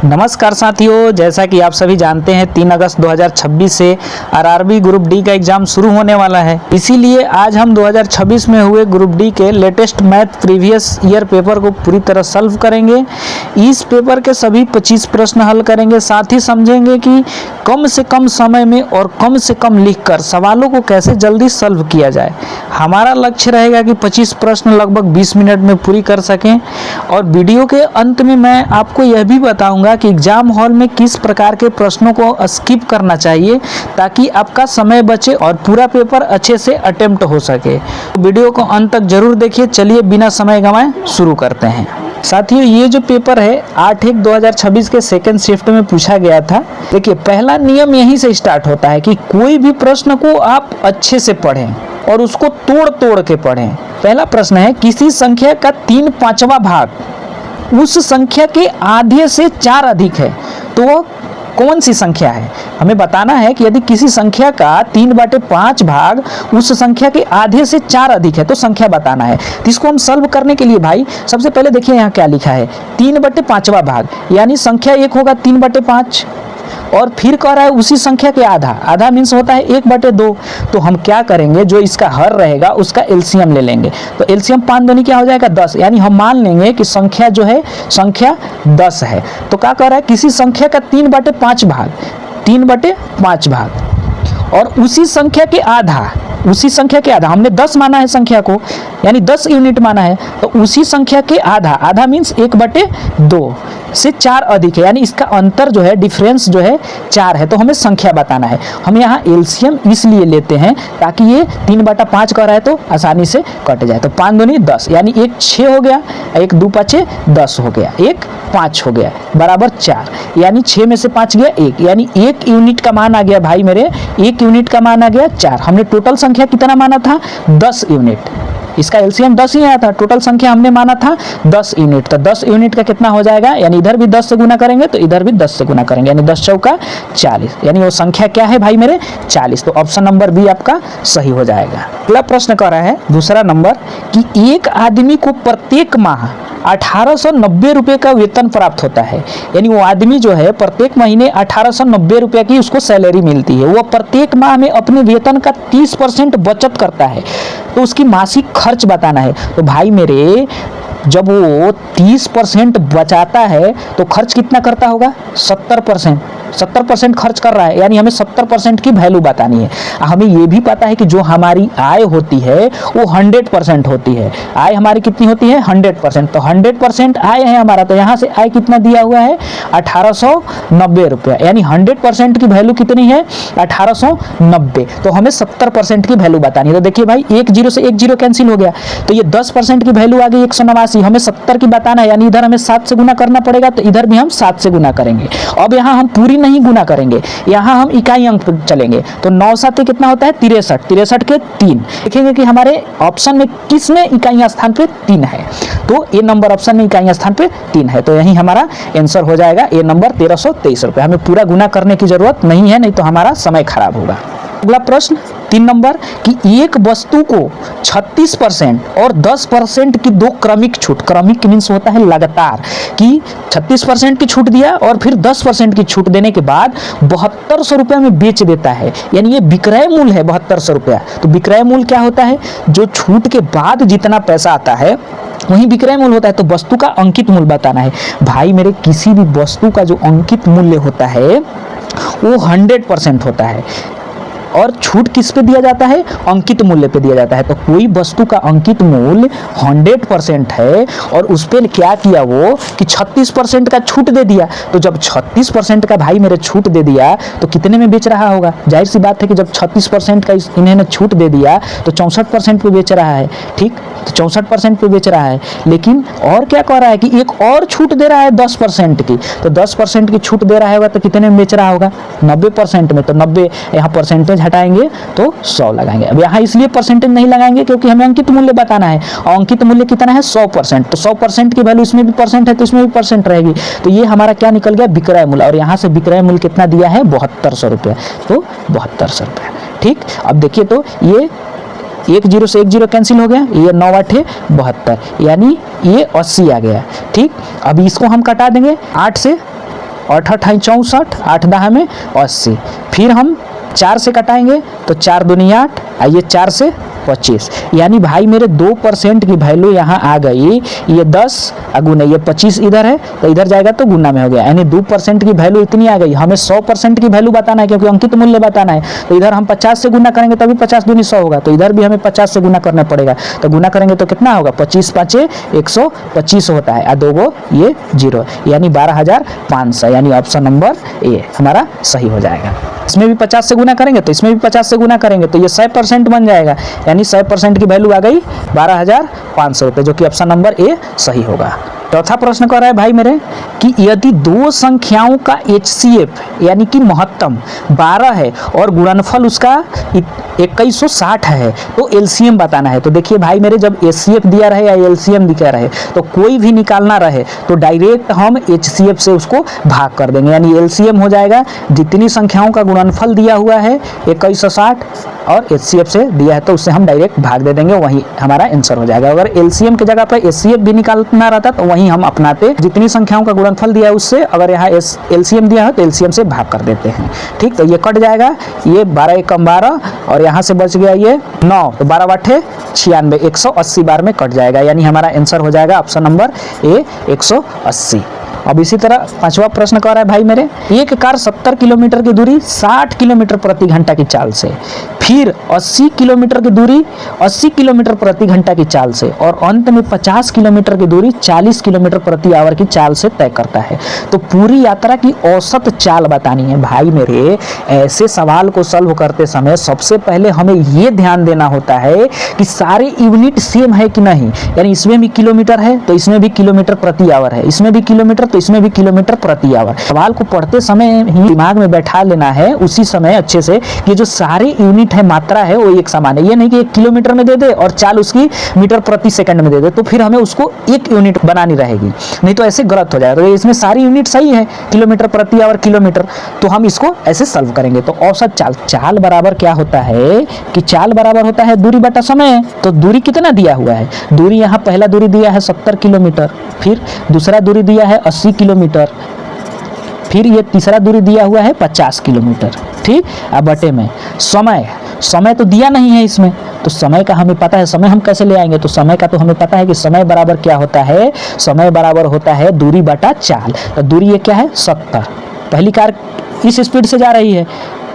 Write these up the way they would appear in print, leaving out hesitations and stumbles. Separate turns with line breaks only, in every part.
नमस्कार साथियों, जैसा कि आप सभी जानते हैं 3 अगस्त 2026 से आरआरबी ग्रुप डी का एग्ज़ाम शुरू होने वाला है। इसीलिए आज हम 2026 में हुए ग्रुप डी के latest math previous year paper को पूरी तरह सॉल्व करेंगे। इस पेपर के सभी 25 प्रश्न हल करेंगे, साथ ही समझेंगे कि कम से कम समय में और कम से कम लिखकर सवालों को कैसे जल्दी सॉल्व किया जाए। हमारा लक्ष्य रहेगा कि 25 प्रश्न लगभग 20 मिनट में पूरी कर सकें। और वीडियो के अंत में मैं आपको यह भी बताऊंगा कि एग्जाम हॉल में किस प्रकार के प्रश्नों को स्किप करना चाहिए ताकि आपका समय बचे और पूरा पेपर अच्छे से अटेम्प्ट हो सके। वीडियो को अंत तक जरूर देखिए। चलिए बिना समय गंवाए शुरू करते हैं। साथियों, ये जो पेपर है 8/1/2026 के सेकंड शिफ्ट में पूछा गया था। देखिए, पहला नियम यहीं से स्टार्ट होता है कि कोई भी प्रश्न को आप अच्छे से पढ़ें और उसको तोड़ तोड़ के पढ़ें। पहला प्रश्न है, किसी संख्या का 3/5वां भाग उस संख्या के आधे से 4 अधिक है तो वह कौन सी संख्या है। हमें बताना है कि यदि किसी संख्या का 3/5 भाग उस संख्या के आधे से 4 अधिक है तो संख्या बताना है। तो इसको हम सॉल्व करने के लिए भाई सबसे पहले देखिए यहाँ क्या लिखा है, 3/5वां भाग, यानी संख्या 1 होगा 3/5 और फिर कह रहा है उसी संख्या के आधा। आधा मीन्स होता है 1/2। तो हम क्या करेंगे, जो इसका हर रहेगा उसका एलसीएम ले लेंगे। तो एलसीएम 5 दूनी क्या हो जाएगा 10, यानी हम मान लेंगे कि संख्या जो है संख्या 10 है। तो क्या कह रहा है, किसी संख्या का 3/5 भाग, 3/5 भाग और उसी संख्या के आधा, उसी संख्या के आधा, हमने 10 माना है संख्या को, यानी 10 यूनिट माना है। तो उसी संख्या के आधा, आधा मीन्स 1/2 से 4 अधिक है, यानी इसका अंतर जो है, डिफरेंस जो है 4 है। तो हमें संख्या बताना है। हम यहाँ एलसीएम इसलिए लेते हैं ताकि ये 3/5 कह रहा है तो आसानी से कट जाए। तो 5 दूनी 10, यानी 1 6 हो गया, 1 2 5 10 हो गया, 1 5 हो गया बराबर 4, यानी 6 में से 5 गया 1, यानी 1 यूनिट का मान आ गया भाई मेरे, 1 यूनिट का मान आ गया 4। हमने टोटल संख्या कितना माना था 10 यूनिट, इसका एलसीएम 10 ही आया था। टोटल संख्या हमने माना था 10 यूनिट। तो 10 यूनिट का कितना हो जाएगा, यानी इधर भी 10 से गुना करेंगे तो इधर भी 10 से गुना करेंगे, यानी 10 चौका 40, यानी वो संख्या क्या है भाई मेरे 40। तो ऑप्शन नंबर बी आपका सही हो जाएगा। अगला प्रश्न कर रहा है दूसरा नंबर कि एक आदमी को प्रत्येक माह 1890 रुपये का वेतन प्राप्त होता है, यानी वो आदमी जो है प्रत्येक महीने 1890 रुपये की उसको सैलरी मिलती है। वो प्रत्येक माह में अपने वेतन का 30% बचत करता है, तो उसकी मासिक खर्च बताना है। तो भाई मेरे, जब वो 30% बचाता है तो खर्च कितना करता होगा 70% खर्च कर रहा है, यानी हमें 70% की वैल्यू बतानी है। हमें ये भी पता है कि जो हमारी आय होती है वो 100% होती है। आय हमारी कितनी होती है 100%। तो 100% आय है हमारा, तो यहाँ से आय कितना दिया हुआ है 1890 रुपया, यानी 100% की वैल्यू कितनी है 1890। तो हमें 70% की वैल्यू बतानी है। तो देखिए भाई, 1 0 से 1 0 कैंसिल हो गया, तो ये 10% की वैल्यू आ गई 189। हमें 70 की बताना है, यानी इधर हमें 7 से गुना करना पड़ेगा, तो इधर भी हम 7 से गुना करेंगे। अब यहाँ हम पूरी नहीं गुना करेंगे, यहाँ हम इकाई अंक पर चलेंगे। तो 9 7 कितना होता है 63, 63 के 3। देखेंगे कि हमारे ऑप्शन में किस में इकाई स्थान पे 3 है, तो ए नंबर ऑप्शन में इकाई स्थान पे 3 है। तो यही हमारा आंसर हो जाएगा ए नंबर 1323 रुपये। हमें पूरा गुना करने की जरूरत नहीं है, नहीं तो हमारा समय खराब होगा। अगला प्रश्न 3 नंबर कि एक वस्तु को 36% और 10% की 2 क्रमिक छूट, क्रमिक मीन्स होता है लगातार, कि 36% की छूट दिया और फिर 10% की छूट देने के बाद 7200 रुपये में बेच देता है, यानी ये विक्रय मूल्य है 7200 रुपया। तो विक्रय मूल्य क्या होता है, जो छूट के बाद जितना पैसा आता है वही विक्रय मूल्य होता है। तो वस्तु का अंकित मूल्य बताना है। भाई मेरे, किसी भी वस्तु का जो अंकित मूल्य होता है वो 100% होता है और छूट किस पे दिया जाता है, अंकित मूल्य पे दिया जाता है। तो कोई वस्तु का अंकित मूल्य 100% है और उस पर क्या किया वो कि 36% का छूट दे दिया। तो जब 36% का भाई मेरे छूट दे दिया तो कितने में बेच रहा होगा, जाहिर सी बात है कि जब 36% का इन्होंने छूट दे दिया तो 64% पे बेच रहा है। ठीक, तो 64% पे बेच रहा है। लेकिन और क्या कह रहा है कि एक और छूट दे रहा है 10% की, तो 10% की छूट दे रहा होगा तो कितने में बेच रहा होगा 90% में। तो 90 यहाँ परसेंटेज हटाएंगे तो 100 लगाएंगे। अब यहाँ इसलिए परसेंटेज नहीं लगाएंगे क्योंकि हमें अंकित मूल्य बताना है, और अंकित मूल्य कितना है 100%। तो 100% की वैल्यू इसमें भी परसेंट है तो इसमें भी परसेंट रहेगी। तो ये हमारा क्या निकल गया विक्रय मूल्य, और यहाँ से विक्रय मूल्य कितना दिया है 7200 रुपये, तो 7200 रुपये। ठीक, अब देखिए तो ये 1 0 से 1 0 कैंसिल हो गया, ये 9 8 72, यानी ये 80 आ गया। ठीक, अब इसको हम कटा देंगे 8 से 8 8 64, 8 10 में 80। फिर हम 4 से कटाएंगे तो 4 दूनी 8, ये 4 से 25, यानी भाई मेरे 2% की वैल्यू यहाँ आ गई। ये 10 गुना ये 25 इधर है तो इधर जाएगा तो गुना में हो गया, यानी 2% की वैल्यू इतनी आ गई। हमें 100% की वैल्यू बताना है क्योंकि अंकित मूल्य बताना है, तो इधर हम 50 से गुना करेंगे तभी 50 दूनी 100 होगा, तो इधर भी हमें 50 से गुना करना पड़ेगा। तो गुना करेंगे तो कितना होगा, 25 5 125 होता है, 2 गो ये 0, यानी 12,500, यानी ऑप्शन नंबर ए हमारा सही हो जाएगा। इसमें भी 50 से गुना करेंगे तो इसमें भी 50 से गुना करेंगे तो ये 100% बन जाएगा, यानी 100% की वैल्यू आ गई 12,500 रुपये, जो कि ऑप्शन नंबर ए सही होगा। चौथा प्रश्न कह रहा है भाई मेरे कि यदि दो संख्याओं का HCF यानी कि महत्तम 12 है और गुणनफल उसका 2160 है तो LCM बताना है। तो देखिए भाई मेरे, जब HCF दिया रहे या LCM दिया रहे तो कोई भी निकालना रहे तो डायरेक्ट हम HCF से उसको भाग कर देंगे, यानी LCM हो जाएगा जितनी संख्याओं का गुणनफल दिया हुआ है 2160 और HCF से दिया है तो उससे हम डायरेक्ट भाग दे देंगे, वही हमारा आंसर हो जाएगा। अगर LCM की जगह पर HCF भी निकालना रहता तो वहीं हम अपनाते, जितनी संख्याओं का गुणनफल दिया है उससे अगर यहाँ LCM दिया है तो LCM से भाग कर देते हैं। ठीक, तो ये कट जाएगा, ये 12 कम 12 और यहाँ से बच गया ये 9, तो 12 8 96, 180 बार में कट जाएगा, यानी हमारा आंसर हो जाएगा ऑप्शन नंबर ए 180। अब इसी तरह पांचवा प्रश्न कह रहा है भाई मेरे, एक कार 70 किलोमीटर की दूरी 60 किलोमीटर प्रति घंटा की चाल से, फिर 80 किलोमीटर की दूरी 80 किलोमीटर प्रति घंटा की चाल से और अंत में 50 किलोमीटर की दूरी 40 किलोमीटर प्रति आवर की चाल से तय करता है, तो पूरी यात्रा की औसत चाल बतानी है। भाई मेरे, ऐसे सवाल को सॉल्व करते समय सबसे पहले हमें ये ध्यान देना होता है कि सारे यूनिट सेम है कि नहीं, यानी इसमें भी किलोमीटर है तो इसमें भी किलोमीटर प्रति आवर है, इसमें भी किलोमीटर तो इसमें भी किलोमीटर प्रति आवर। सवाल को पढ़ते समय ही दिमाग में बैठा लेना है उसी समय अच्छे से कि जो सारे यूनिट है, मात्रा है वो एक समान है। ये नहीं कि 1 किलोमीटर में दे दे और चाल उसकी मीटर प्रति सेकंड में दे दे, तो फिर हमें उसको एक यूनिट बनानी रहेगी, नहीं तो ऐसे गलत हो जाएगा। तो इसमें सारी यूनिट सही है, किलोमीटर प्रति आवर किलोमीटर, तो हम इसको ऐसे सॉल्व करेंगे। तो औसत चाल, चाल बराबर क्या होता है कि चाल बराबर होता है दूरी बटा समय। तो दूरी कितना दिया हुआ है, दूरी यहाँ पहला दूरी दिया है 70 किलोमीटर, फिर दूसरा दूरी दिया है 80 किलोमीटर, फिर ये तीसरा दूरी दिया हुआ है 50 किलोमीटर। ठीक, अब बटे में समय, समय तो दिया नहीं है इसमें, तो समय का हमें पता है, समय हम कैसे ले आएंगे, तो समय का तो हमें पता है कि समय बराबर क्या होता है, समय बराबर होता है दूरी बटा चाल। तो दूरी ये क्या है 70, पहली कार इस स्पीड से जा रही है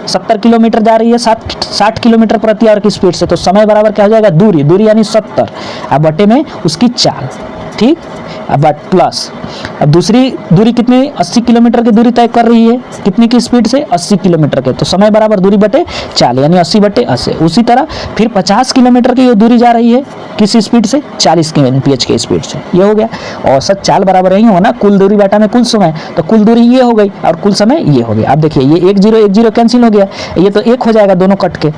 70 किलोमीटर जा रही है 60 किलोमीटर प्रति आवर की स्पीड से, तो समय बराबर क्या हो जाएगा दूरी, दूरी यानी 70, अब बटे में उसकी चाल। ठीक, अब प्लस, अब दूसरी दूरी कितनी 80 किलोमीटर की दूरी तय कर रही है, कितनी की स्पीड से 80 किलोमीटर के, तो समय बराबर दूरी बटे चाल, यानी 80 बटे 80। उसी तरह फिर 50 किलोमीटर की ये दूरी जा रही है किस स्पीड से 40 kmph के स्पीड से, ये हो गया। औसत चाल बराबर यही हो ना, कुल दूरी बटा में कुल समय, तो कुल दूरी ये हो गई और कुल समय ये हो गया। अब देखिए ये 1 0 1 0 कैंसिल हो गया, ये तो 1 हो जाएगा दोनों कट के,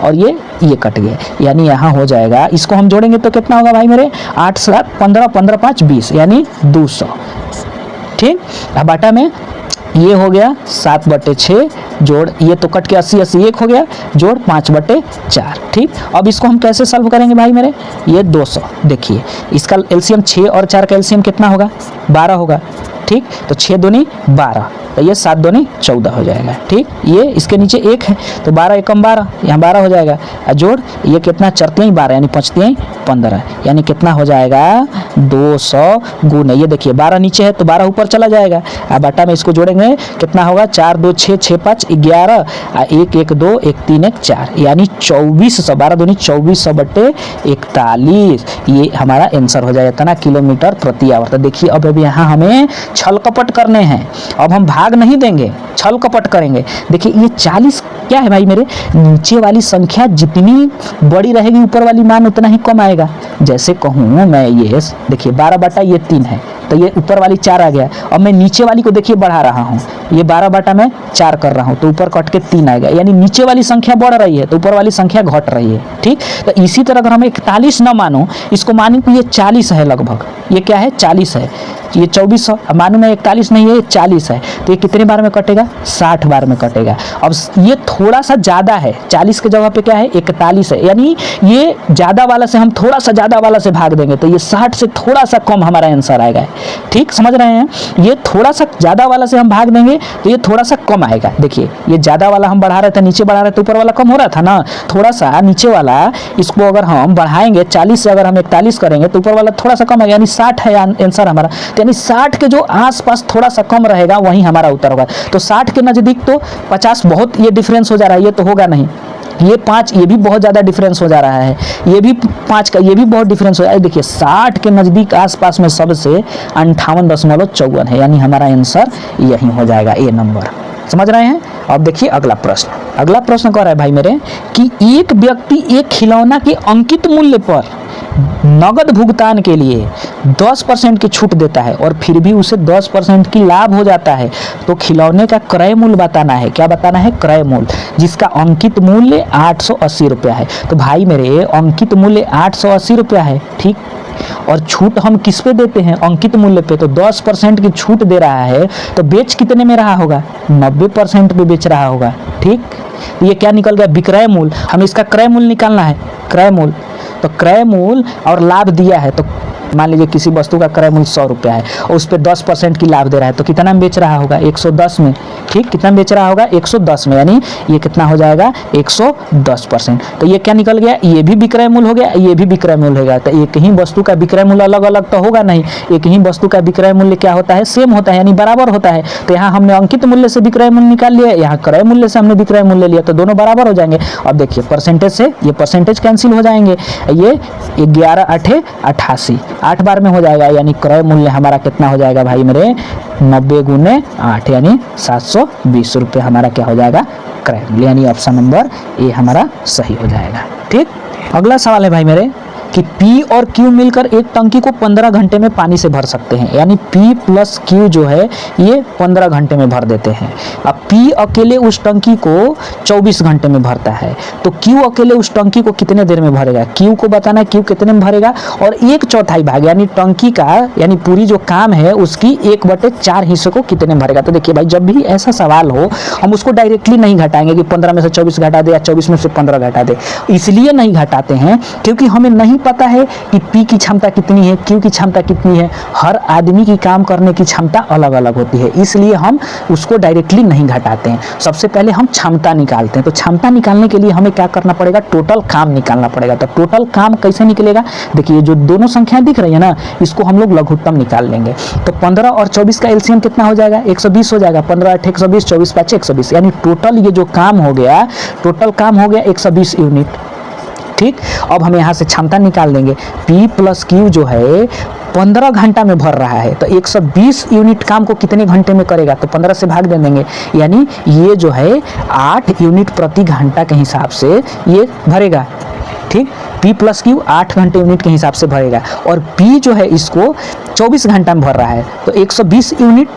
और ये कट गया, यानी यहाँ हो जाएगा, इसको हम जोड़ेंगे तो कितना होगा भाई मेरे 8 7 15 15 5 20, यानी 200। ठीक, अब बाटा में ये हो गया 7 बटे 6 जोड़, ये तो कट के 80 80 1 हो गया, जोड़ 5 बटे 4। ठीक, अब इसको हम कैसे सॉल्व करेंगे भाई मेरे, ये 200, देखिए इसका एलसीएम 6 और 4 का एलसीएम कितना होगा 12 होगा। ठीक, तो 6 दूनी 12, तो ये 7 दूनी 14 हो जाएगा। ठीक, ये इसके नीचे 1 है तो 12 एकम 12, यहाँ 12 हो जाएगा, जोड़ ये कितना चरती हैं 12 यानी पचती हैं 15, यानी कितना हो जाएगा 200 गुना, ये देखिए 12 नीचे है तो 12 ऊपर चला जाएगा, अब बटा में इसको जोड़ेंगे कितना होगा 4 2 6 6 5 11, 1 1 2 1 3 1 4, यानी 2400, 12 दूनी 2400 बटे 41, ये हमारा आंसर हो जाएगा इतना किलोमीटर प्रति आवर। तो देखिए अब अभी यहाँ हमें छल कपट करने हैं, अब हम भाग नहीं देंगे, छल कपट करेंगे। देखिए ये 40 क्या है भाई मेरे, नीचे वाली संख्या जितनी बड़ी रहेगी ऊपर वाली मान उतना ही कम आएगा। जैसे कहूँ मैं, ये देखिए 12 बटा ये 3 है तो ये ऊपर वाली 4 आ गया, अब मैं नीचे वाली को देखिए बढ़ा रहा हूँ, ये 12 बटा मैं 4 कर रहा हूँ तो ऊपर कट के 3 आएगा, यानी नीचे वाली संख्या बढ़ रही है तो ऊपर वाली संख्या घट रही है। ठीक, तो इसी तरह अगर हम 41 न मानो, इसको माने कि ये 40 है लगभग, ये क्या है 40 है, ये 2400, मानो मैं 41 नहीं है, ये 40 है, तो ये कितने बार में कटेगा? 60 बार में कटेगा। अब ये थोड़ा सा ज़्यादा है, 40 के जगह पे क्या है? 41 है, यानी ये ज़्यादा वाला से हम थोड़ा सा ज़्यादा वाला से भाग देंगे तो ये 60 से थोड़ा सा कम हमारा आंसर आएगा। ठीक, समझ रहे हैं? ये थोड़ा सा ज़्यादा वाला से हम भाग देंगे तो ये थोड़ा सा कम आएगा। देखिए, ये ज़्यादा वाला हम बढ़ा रहे थे, नीचे बढ़ा रहे थे, ऊपर वाला कम हो रहा था ना, थोड़ा सा नीचे वाला इसको अगर हम बढ़ाएंगे 40 से अगर हम 41 करेंगे तो ऊपर वाला थोड़ा सा कम आएगा, यानी 60 है आंसर हमारा। तो यानी 60 के जो आसपास थोड़ा सा कम रहेगा वही हमारा उत्तर होगा। तो 60 के नज़दीक तो 50 बहुत ये डिफरेंस हो जा रहा है, ये तो होगा नहीं। ये 5, ये भी बहुत ज़्यादा डिफरेंस हो जा रहा है, ये भी 5 का, ये भी बहुत डिफरेंस हो रहा है। देखिए 60 के नज़दीक आसपास में सबसे 58.54 है, यानी हमारा आंसर यही हो जाएगा, ए नंबर। समझ रहे हैं? अब देखिए अगला प्रश्न। अगला प्रश्न कह रहा है भाई मेरे कि एक व्यक्ति एक खिलौना के अंकित मूल्य पर नगद भुगतान के लिए 10% की छूट देता है और फिर भी उसे 10% की लाभ हो जाता है, तो खिलौने का क्रय मूल्य बताना है। क्या बताना है? क्रय मूल्य, जिसका अंकित मूल्य 880 रुपया है। तो भाई मेरे अंकित मूल्य 880 रुपया है, ठीक, और छूट हम किस पे देते हैं? अंकित मूल्य पे। तो 10% की छूट दे रहा है तो बेच कितने में रहा होगा? 90% पे बेच रहा होगा। ठीक, ये क्या निकल गया? विक्रय मूल्य। हमें इसका क्रय मूल्य निकालना है, क्रय मूल्य। तो क्रय मूल्य और लाभ दिया है, तो मान लीजिए किसी वस्तु का क्रय मूल्य 100 रुपया है और उस पर 10% की लाभ दे रहा है, तो कितना में बेच रहा होगा? 110 में। ठीक, कितना में बेच रहा होगा? 110 में, यानी ये कितना हो जाएगा? 110%। तो ये क्या निकल गया? ये भी विक्रय मूल्य हो गया, ये भी विक्रय मूल्य हो गया। तो एक ही वस्तु का विक्रय मूल्य अलग अलग तो होगा नहीं, एक ही वस्तु का विक्रय मूल्य क्या होता है? सेम होता है, यानी बराबर होता है। तो यहाँ हमने अंकित मूल्य से विक्रय मूल्य निकाल लिया, यहाँ क्रय मूल्य से हमने विक्रय मूल्य लिया, तो दोनों बराबर हो जाएंगे। अब देखिए परसेंटेज से ये परसेंटेज कैंसिल हो जाएंगे, ये 11 8 88, 8 बार में हो जाएगा, यानी क्रय मूल्य हमारा कितना हो जाएगा भाई मेरे? 90 गुने 8, यानी 720 रुपये हमारा क्या हो जाएगा? क्रय मूल्य, यानी ऑप्शन नंबर ए हमारा सही हो जाएगा। ठीक, अगला सवाल है भाई मेरे कि P और Q मिलकर एक टंकी को 15 घंटे में पानी से भर सकते हैं, यानी P प्लस Q जो है ये 15 घंटे में भर देते हैं। अब P अकेले उस टंकी को 24 घंटे में भरता है, तो Q अकेले उस टंकी को कितने देर में भरेगा? Q को बताना है Q कितने में भरेगा, और 1/4 भाग यानी टंकी का, यानी पूरी जो काम है उसकी 1/4 हिस्से को कितने में भरेगा। तो देखिए भाई, जब भी ऐसा सवाल हो हम उसको डायरेक्टली नहीं घटाएंगे कि 15 में से 24 घटा दे या 24 में से 15 घटा दे। इसलिए नहीं घटाते हैं क्योंकि हमें नहीं पता है कि P की क्षमता कितनी है, Q की क्षमता कितनी है। हर आदमी की काम करने की क्षमता अलग अलग होती है, इसलिए हम उसको डायरेक्टली नहीं घटाते हैं। सबसे पहले हम क्षमता निकालते हैं। तो क्षमता निकालने के लिए हमें क्या करना पड़ेगा? टोटल काम निकालना पड़ेगा। तो टोटल काम कैसे निकलेगा? देखिए जो दोनों संख्याएं दिख रही है ना, इसको हम लोग लघुत्तम निकाल लेंगे। तो 15 और 24 का एलसीएम कितना हो जाएगा? 120 हो जाएगा। 15 8 120, 24 5 120, यानी टोटल ये जो काम हो गया, टोटल काम हो गया 120 यूनिट। ठीक, अब हम यहाँ से क्षमता निकाल देंगे। P प्लस Q जो है 15 घंटा में भर रहा है, तो 120 यूनिट काम को कितने घंटे में करेगा? तो 15 से भाग दे देंगे, यानी ये जो है 8 यूनिट प्रति घंटा के हिसाब से ये भरेगा। ठीक, P प्लस Q 8 घंटे यूनिट के हिसाब से भरेगा, और P जो है इसको 24 घंटा में भर रहा है, तो 120 यूनिट,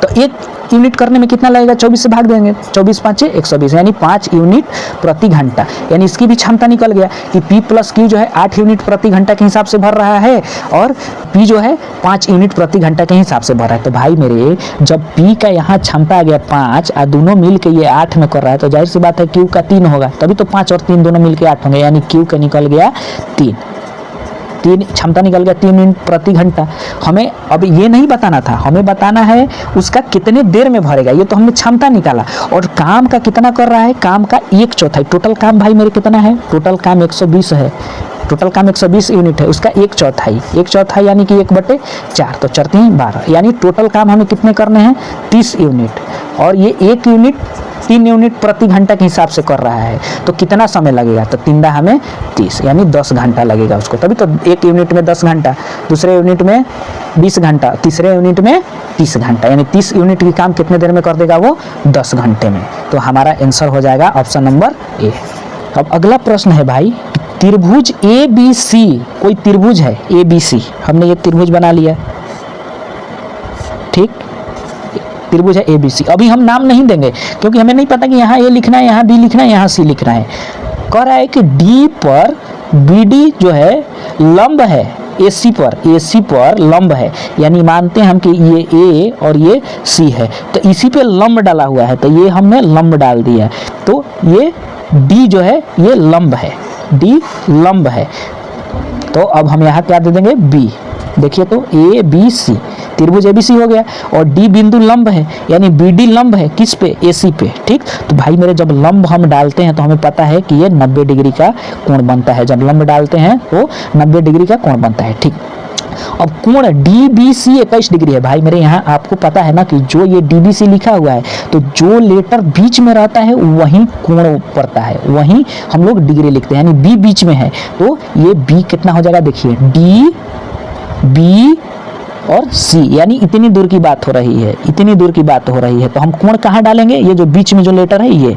तो 1 यूनिट करने में कितना लगेगा? 24 से भाग देंगे, 24 5 120, यानी 5 यूनिट प्रति घंटा, यानी इसकी भी क्षमता निकल गया कि P प्लस Q जो है 8 यूनिट प्रति घंटा के हिसाब से भर रहा है, और P जो है 5 यूनिट प्रति घंटा के हिसाब से भर रहा है। तो भाई मेरे, जब P का यहाँ क्षमता आ गया 5 और दोनों मिल के ये 8 में कर रहा है, तो जाहिर सी बात है Q का 3 होगा, तभी तो 5 और 3 दोनों मिल के 8 होंगे, यानी Q का निकल गया 3 क्षमता निकल गया 3 यूनिट प्रति घंटा। हमें अब ये नहीं बताना था, हमें बताना है उसका कितने देर में भरेगा। ये तो हमने क्षमता निकाला, और काम का कितना कर रहा है? काम का 1/4। टोटल काम भाई मेरे कितना है? टोटल काम 120 है, टोटल काम 120 यूनिट है, उसका 1/4, 1/4 यानी कि 1/4, तो 4 3 12, यानी टोटल काम हमें कितने करने हैं? 30 यूनिट, और ये 1 यूनिट 3 यूनिट प्रति घंटा के हिसाब से कर रहा है, तो कितना समय लगेगा? तो 3 दा हमें 30, यानी 10 घंटा लगेगा उसको। तभी तो 1 यूनिट में 10 घंटा, दूसरे यूनिट में 20 घंटा, तीसरे यूनिट में 30 घंटा, यानी 30 यूनिट की काम कितने देर में कर देगा वो? 10 घंटे में। तो हमारा आंसर हो जाएगा ऑप्शन नंबर ए। अब अगला प्रश्न है भाई, त्रिभुज ABC, कोई त्रिभुज है ABC, हमने ये त्रिभुज बना लिया। ठीक, त्रिभुज है ABC। अभी हम नाम नहीं देंगे क्योंकि हमें नहीं पता कि यहाँ A लिखना है, यहाँ B लिखना है, यहाँ C लिखना है। कह रहा है कि D पर BD जो है लंब है, AC पर लंब है, यानी मानते हैं हम कि ये A और ये C है, तो इसी पे लंब डाला हुआ है, तो ये हमने लंब डाल दिया है, तो ये D जो है ये लंब है, D लंब है। तो अब हम यहाँ क्या दे देंगे B, देखिए तो ABC त्रिभुज ABC हो गया, और D बिंदु लंब है, यानी BD लंब है किस पे, AC पे। ठीक, तो भाई मेरे जब लंब हम डालते हैं तो हमें पता है कि ये 90 डिग्री का कोण बनता है, जब लंब डालते हैं तो 90 डिग्री का कोण बनता है। ठीक, अब कोण DBC 21 डिग्री है। भाई मेरे यहाँ आपको पता है ना कि जो ये DBC लिखा हुआ है, तो जो लेटर बीच में रहता है वहीं कोण पड़ता है, वहीं हम लोग डिग्री लिखते हैं, यानी B बीच में है, तो ये B कितना हो जाएगा, देखिए D B और C, यानी इतनी दूर की बात हो रही है, इतनी दूर की बात हो रही है, तो हम कोण कहाँ डालेंगे, ये जो बीच में जो लेटर है ये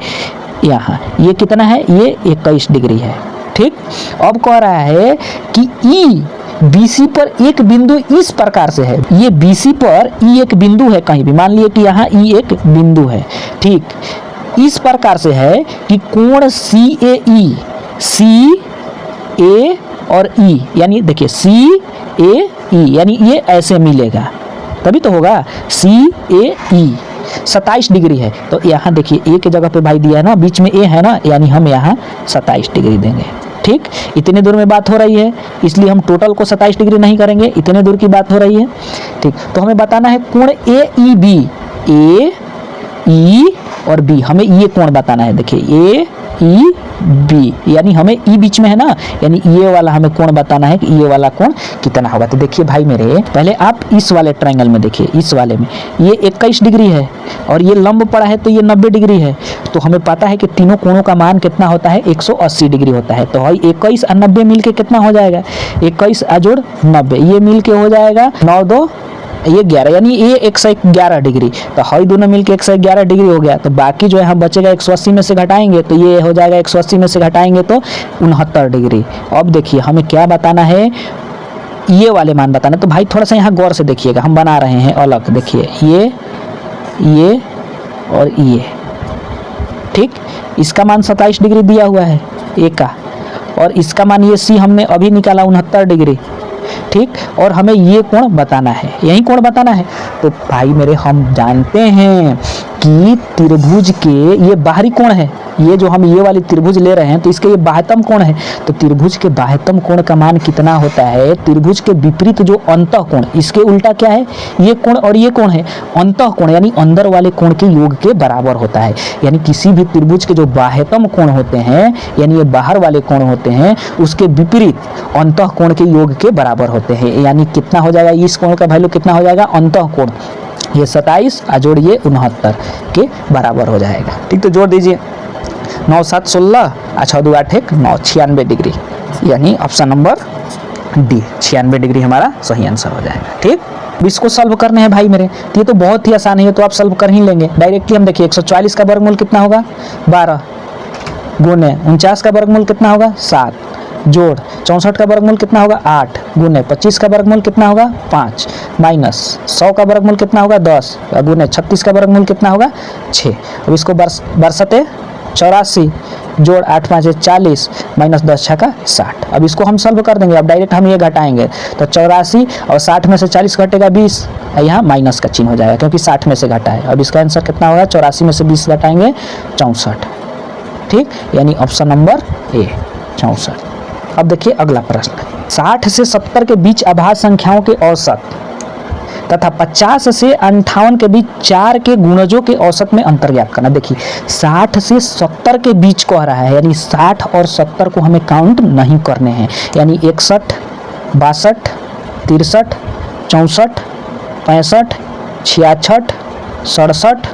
यहाँ, ये कितना है, ये 21 डिग्री है। ठीक, अब कह रहा है कि E BC पर एक बिंदु इस प्रकार से है, ये BC पर E एक बिंदु है, कहीं भी मान लिए कि यहाँ E एक बिंदु है। ठीक, इस प्रकार से है कि कोण CAE, CA और E, यानी देखिए CAE, यानी ये ऐसे मिलेगा तभी तो होगा, CAE 27 डिग्री है, तो यहाँ देखिए A के जगह पे भाई दिया है ना, बीच में A है ना, यानी हम यहाँ 27 डिग्री देंगे। ठीक, इतने दूर में बात हो रही है, इसलिए हम टोटल को 27 डिग्री नहीं करेंगे, इतने दूर की बात हो रही है। ठीक, तो हमें बताना है कोण AEB, AE और B, हमें ये कोण बताना है। देखिए AEB, यानी हमें E बीच में है ना, यानी ये वाला हमें कोण बताना है कि ये वाला कोण कितना होगा। तो देखिए भाई मेरे, पहले आप इस वाले ट्रायंगल में देखिए, इस वाले में ये 21 डिग्री है और ये लंब पड़ा है तो ये 90 डिग्री है, तो हमें पता है कि तीनों कोणों का मान कितना होता है, 180 डिग्री होता है। तो भाई 21 और 90 मिल के कितना हो जाएगा, 21 जोड़ 90, ये मिल के हो जाएगा 9 2 ये 11, यानी ये 111 डिग्री, तो हाई दोनों मिलके 111 डिग्री हो गया। तो बाकी जो है हम बचेगा 180 में से घटाएंगे, तो ये हो जाएगा 180 में से घटाएंगे तो 69 डिग्री। अब देखिए हमें क्या बताना है, ये वाले मान बताना। तो भाई थोड़ा सा यहाँ गौर से देखिएगा, हम बना रहे हैं अलग, देखिए ये और ये। ठीक, इसका मान 27 डिग्री दिया हुआ है ए का, और इसका मान ये C हमने अभी निकाला 69 डिग्री। ठीक, और हमें ये कोण बताना है, यही कोण बताना है। तो भाई मेरे हम जानते हैं कि त्रिभुज के ये बाहरी कोण है, ये जो हम ये वाली त्रिभुज ले रहे हैं तो इसके ये बाह्यतम कोण है, तो त्रिभुज के बाह्यतम कोण का मान कितना होता है, त्रिभुज के विपरीत जो अंतः कोण, इसके उल्टा क्या है, ये कोण और ये कोण है, अंतः कोण यानी अंदर वाले कोण के योग के बराबर होता है। यानी किसी भी त्रिभुज के जो बाह्यतम कोण होते हैं, यानी ये बाहर वाले कोण होते हैं, उसके विपरीत अंतः कोण के योग के बराबर होते हैं। यानी कितना हो जाएगा, इस कोण का वैल्यू कितना हो जाएगा, अंतः कोण ये 27 जोड़िए 69 के बराबर हो जाएगा। ठीक, तो जोड़ दीजिए 9 7 16 अच्छा 2 8 1 9 96 डिग्री, यानी ऑप्शन नंबर डी 96 डिग्री हमारा सही आंसर हो जाएगा। ठीक, अब इसको सॉल्व करने हैं भाई मेरे, तो ये तो बहुत ही आसान है, तो आप सॉल्व कर ही लेंगे डायरेक्टली। हम देखिए 144 का वर्गमूल कितना होगा 12, गुने 49 का वर्गमूल कितना होगा 7, जोड़ 64 का वर्गमूल कितना होगा 8, गुने 25 का वर्गमूल कितना होगा 5, माइनस 100 का वर्गमूल कितना होगा 10, गुने 36 का वर्गमूल कितना होगा 6। अब इसको बरसते 84 जोड़ 8 5 40 माइनस 10 6 का 60। अब इसको हम सॉल्व कर देंगे, अब डायरेक्ट हम ये घटाएंगे, तो 84 और 60 में से 40 घटेगा 20, यहाँ माइनस का चिन्ह हो जाएगा क्योंकि 60 में से घटा है। अब इसका आंसर कितना होगा, 84 में से 20 घटाएंगे 64। ठीक, यानी ऑप्शन नंबर ए 64। अब देखिए अगला प्रश्न, 60 से 70 के बीच अभाज्य संख्याओं के औसत तथा 50 से 58 के बीच 4 के गुणजों के औसत में अंतर ज्ञात करना। देखिए 60 से 70 के बीच कह रहा है, यानी 60 और 70 को हमें काउंट नहीं करने हैं, यानी 61 62 63 64 65 66 67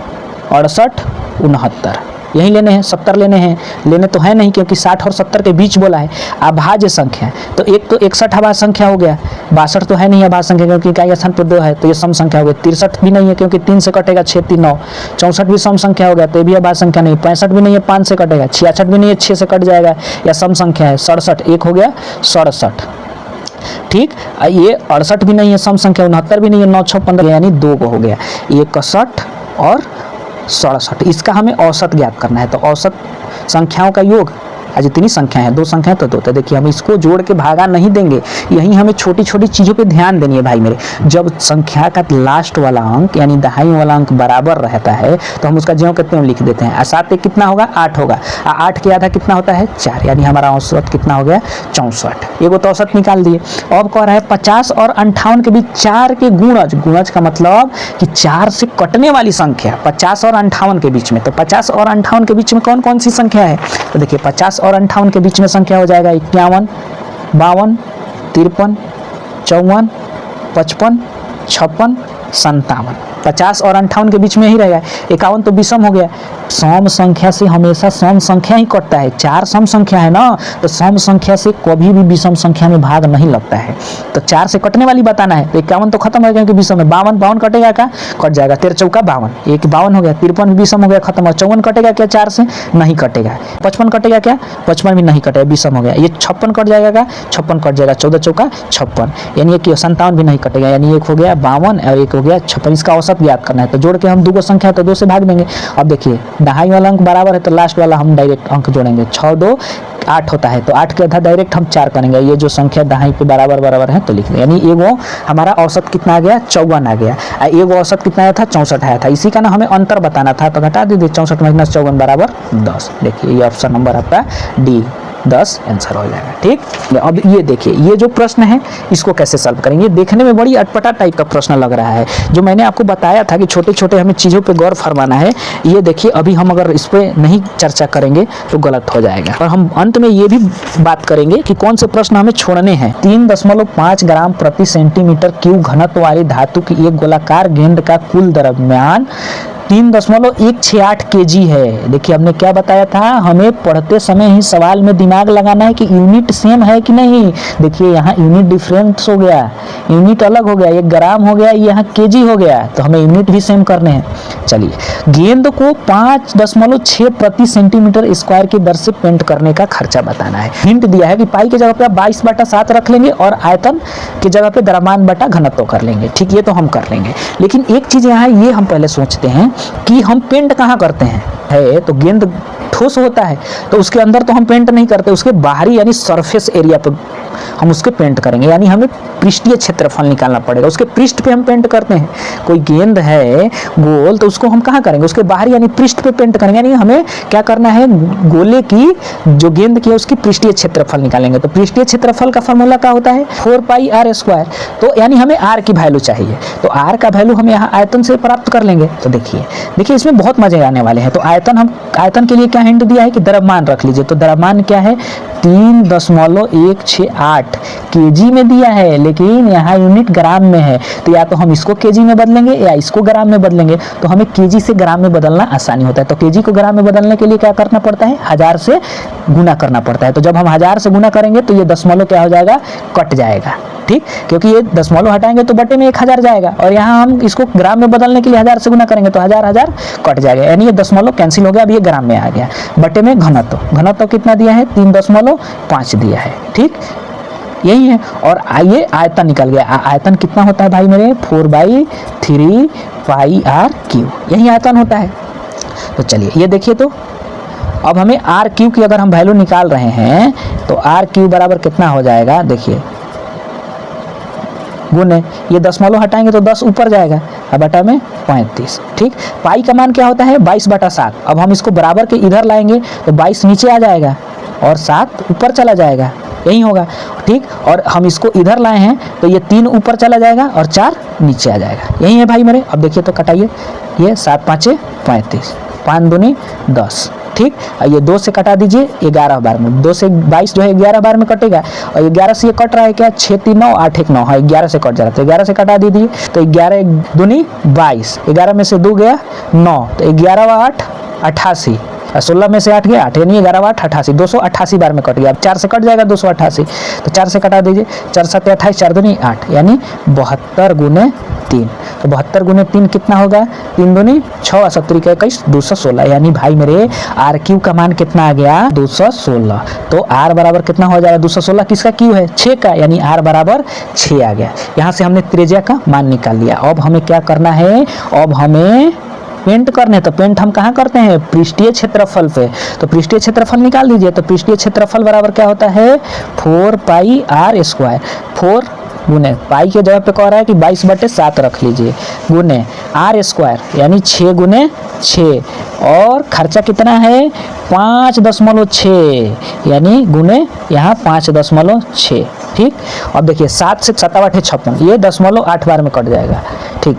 68 69 यही लेने हैं, 70 लेने हैं, लेने तो है नहीं क्योंकि 60 और 70 के बीच बोला है। अभाज्य संख्या तो एक तो 61 अभाज्य संख्या हो गया, 62 तो है नहीं अभाज्य संख्या क्योंकि इकाई स्थान पर 2 है तो ये सम संख्या हो गई, 63 भी नहीं है क्योंकि 3 से कटेगा 6 3 9, 64 भी सम संख्या हो गया तो ये भी अभाज्य संख्या नहीं, 65 भी नहीं है 5 से कटेगा, 66 भी नहीं है 6 से कट जाएगा या सम संख्या है, 67 एक हो गया 67। ठीक, ये 68 भी नहीं है सम संख्या, 69 भी नहीं है 9 6 15 यानी 2 को हो गया, 61 और 67। इसका हमें औसत ज्ञात करना है, तो औसत संख्याओं का योग आज इतनी संख्या है, 2 संख्या तो 2। तो देखिए हम इसको जोड़ के भागा नहीं देंगे, यही हमें छोटी छोटी चीज़ों पे ध्यान देनी है भाई मेरे। जब संख्या का लास्ट वाला अंक यानी दहाई वाला अंक बराबर रहता है तो हम उसका ज्यों के त्यों लिख देते हैं। 7 एक कितना होगा 8 होगा, 8 के आधा कितना होता है 4, यानी हमारा औसत कितना हो गया 64। एगो तो औसत निकाल दिए। अब कह रहा है 50 और 58 के बीच 4 के गुणज, गुणज का मतलब कि 4 से कटने वाली संख्या 50 और 58 के बीच में। तो 50 और 58 के बीच में कौन कौन सी संख्या है? तो देखिए 50 और 58 के बीच में संख्या हो जाएगा 51, 52, 53, 54, 55, 56, 57। 50 और 58 के बीच में ही रहेगा। 51 तो विषम हो गया। सम संख्या से हमेशा सम संख्या ही कटता है। 4 सम संख्या है ना, तो सम संख्या से कभी भी विषम संख्या में भाग नहीं लगता है। तो 4 से कटने वाली बताना है। तो 51 तो खत्म हो गया क्योंकि विषम है। 52 कटेगा क्या? कट जाएगा। 13 चौका 52, 52 हो गया। 53 विषम हो गया, खत्म हो। 54 कटेगा क्या 4 से? नहीं कटेगा। 55 कटेगा क्या? 55 भी नहीं कटेगा, विषम हो गया। ये 56 कट जाएगा क्या? 56 कट जाएगा। 14 चौका 56, यानी एक 57 भी नहीं कटेगा, यानी एक हो गया 52 और एक हो गया 56। इसका औसत ज्ञात करना है। तो जोड़ के हम 2 संख्या तो 2 से भाग देंगे। अब देखिए दहाई वाला अंक बराबर है तो लास्ट वाला हम डायरेक्ट अंक जोड़ेंगे। 6 2 8 होता है, तो 8 के आधा डायरेक्ट हम 4 करेंगे। ये जो संख्या दहाई पे बराबर बराबर है तो लिख दें। यानी एगो हमारा औसत कितना आ गया 54 आ गया, एगो औसत कितना आया था 64 आया था। इसी का ना हमें अंतर बताना था, तो घटा दीजिए। 64 - 54 बराबर 10। देखिए ये ऑप्शन नंबर आपका डी 10 आंसर हो जाएगा। ठीक, अब ये देखिए ये जो प्रश्न है इसको कैसे सॉल्व करेंगे। देखने में बड़ी अटपटा टाइप का प्रश्न लग रहा है। जो मैंने आपको बताया था कि छोटे छोटे हमें चीज़ों पे गौर फरमाना है, ये देखिए अभी हम अगर इस पे नहीं चर्चा करेंगे तो गलत हो जाएगा। और हम अंत में ये भी बात करेंगे कि कौन से प्रश्न हमें छोड़ने हैं। 3.5 ग्राम प्रति सेंटीमीटर क्यूब घनत्व वाली धातु की एक गोलाकार गेंद का कुल द्रव्यमान 3.168 kg है। देखिए हमने क्या बताया था, हमें पढ़ते समय ही सवाल में दिमाग लगाना है कि यूनिट सेम है कि नहीं। देखिए यहाँ यूनिट डिफरेंस हो गया, यूनिट अलग हो गया, ये ग्राम हो गया, यहाँ केजी हो गया, तो हमें यूनिट भी सेम करने हैं। चलिए गेंद को 5.6 प्रति सेंटीमीटर स्क्वायर की दर से पेंट करने का खर्चा बताना है। हिंट दिया है कि पाई की जगह पे आप 22/7 रख लेंगे और आयतन की जगह पे द्रव्यमान बटा घनत्व कर लेंगे। ठीक, ये तो हम कर लेंगे, लेकिन एक चीज यहाँ ये हम पहले सोचते हैं कि हम पेंट कहाँ करते हैं। है तो गेंद ठोस होता है तो उसके अंदर तो हम पेंट नहीं करते, उसके बाहरी यानी सरफेस एरिया पे हम उसके पेंट करेंगे। यानी हमें पृष्ठीय क्षेत्रफल निकालना पड़ेगा, उसके पृष्ठ पे हम पेंट करते हैं। कोई गेंद है गोल तो उसको हम कहाँ करेंगे, उसके बाहरी यानी पृष्ठ पे पेंट करेंगे। यानी हमें क्या करना है, गोले की जो गेंद की है उसकी पृष्ठीय क्षेत्रफल निकालेंगे। तो पृष्ठीय क्षेत्रफल का फॉर्मूला क्या होता है 4πr²। तो यानी हमें r की वैल्यू चाहिए, तो r का वैल्यू हम यहाँ आयतन से प्राप्त कर लेंगे। तो देखिए इसमें बहुत मजे आने वाले हैं। तो आयतन के लिए क्या हिंट दिया है कि द्रव्यमान रख लीजिए। तो द्रव्यमान क्या है 3.168 केजी में दिया है, लेकिन यहाँ यूनिट ग्राम में है। तो या तो हम इसको केजी में बदलेंगे या इसको ग्राम में बदलेंगे। तो हमें केजी से ग्राम में बदलना आसानी होता है। तो केजी को ग्राम में बदलने के लिए क्या करना पड़ता है 1000 से गुना करना पड़ता है। तो जब हम 1000 से गुना करेंगे तो ये दशमलव क्या हो जाएगा कट जाएगा। ठीक, क्योंकि ये दशमलव हटाएंगे तो बटे में 1000 जाएगा, और यहाँ हम इसको ग्राम में बदलने के लिए 1000 से गुना करेंगे तो 1000 कट जाएगा। यानी ये दशमलव कैंसिल हो गया, अब ये ग्राम में आ गया। बटे में घनत्व कितना दिया है 3.5 दिया है। ठीक, यही है। और आइए आयतन निकल गया। आयतन कितना होता है भाई मेरे 4/3πr³, यही आयतन होता है। तो चलिए ये देखिए, तो अब हमें r³ की अगर हम वैल्यू निकाल रहे हैं तो r³ बराबर कितना हो जाएगा, देखिए गुने ये दशमलव हटाएंगे तो 10 ऊपर जाएगा और बटा में 35। ठीक, पाई का मान क्या होता है 22/7। अब हम इसको बराबर के इधर लाएंगे तो 22 नीचे आ जाएगा और 7 ऊपर चला जाएगा, यही होगा। ठीक, और हम इसको इधर लाए हैं तो ये 3 ऊपर चला जाएगा और 4 नीचे आ जाएगा, यही है भाई मेरे। अब देखिए तो कटाइए, ये 7 × 5 = 35, 5 दूनी 10। ठीक, ये 2 से कटा दीजिए 11 बार में, 2 से 22 जो है 11 बार में कटेगा, और 11 से ये कट रहा है क्या 6 3 9 8 1 9, हाँ 11 से कट जा रहा है तो 11 से कटा दीजिए। तो 11 दूनी 22, 11 में से 2 गया 9, तो 11 × 8 = 88, 16 में से 8 गया 8, यानी 11 × 8 = 88, 288 बार में कट गया। अब 4 से कट जाएगा 288, तो 4 से कटा दीजिए, 4 × 7 = 28, 4 दूनी 8, यानी 72 × 3। तो 72 × 3 कितना होगा 3 दूनी 6, 70 × 21 216, यानी भाई मेरे r³ का मान कितना आ गया 216। तो r बराबर कितना हो जाएगा 216 किसका q है 6 का, यानी r बराबर 6 आ गया। यहाँ से हमने त्रिज्या का मान निकाल लिया। अब हमें क्या करना है, अब हमें पेंट करने, तो पेंट हम कहाँ करते हैं, पृष्ठीय क्षेत्रफल पे। तो पृष्ठीय क्षेत्रफल निकाल दीजिए। तो पृष्ठीय क्षेत्रफल बराबर क्या होता है, 4πr²। 4 गुने पाई के जगह पे कह रहा है कि 22/7 रख लीजिए, गुने r² यानी 6 गुने 6, और खर्चा कितना है 5.6 यानी गुने यहाँ 5.6। ठीक, अब देखिए 7 से 7 8 56, ये 0.8 बार में कट जाएगा। ठीक,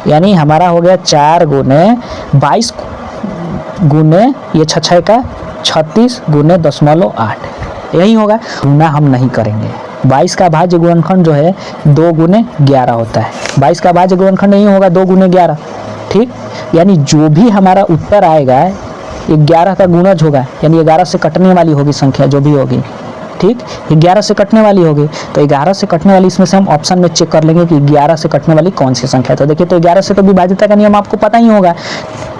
यानी हमारा हो गया 4 गुने 22 गुने ये 6 का 36 गुने 0.8, यही होगा। गुना हम नहीं करेंगे। 22 का भाज्य गुणनखंड जो है 2 गुने 11 होता है। 22 का भाज्य गुणनखंड नहीं होगा 2 गुने 11। ठीक, यानी जो भी हमारा उत्तर आएगा 11 का गुणज होगा, यानी 11 से कटने वाली होगी संख्या जो भी होगी। ठीक, 11 से कटने वाली होगी, तो 11 से कटने वाली इसमें से हम ऑप्शन में चेक कर लेंगे कि 11 से कटने वाली कौन सी संख्या है। तो देखिए, तो 11 से तो विभाज्यता का नियम आपको पता ही होगा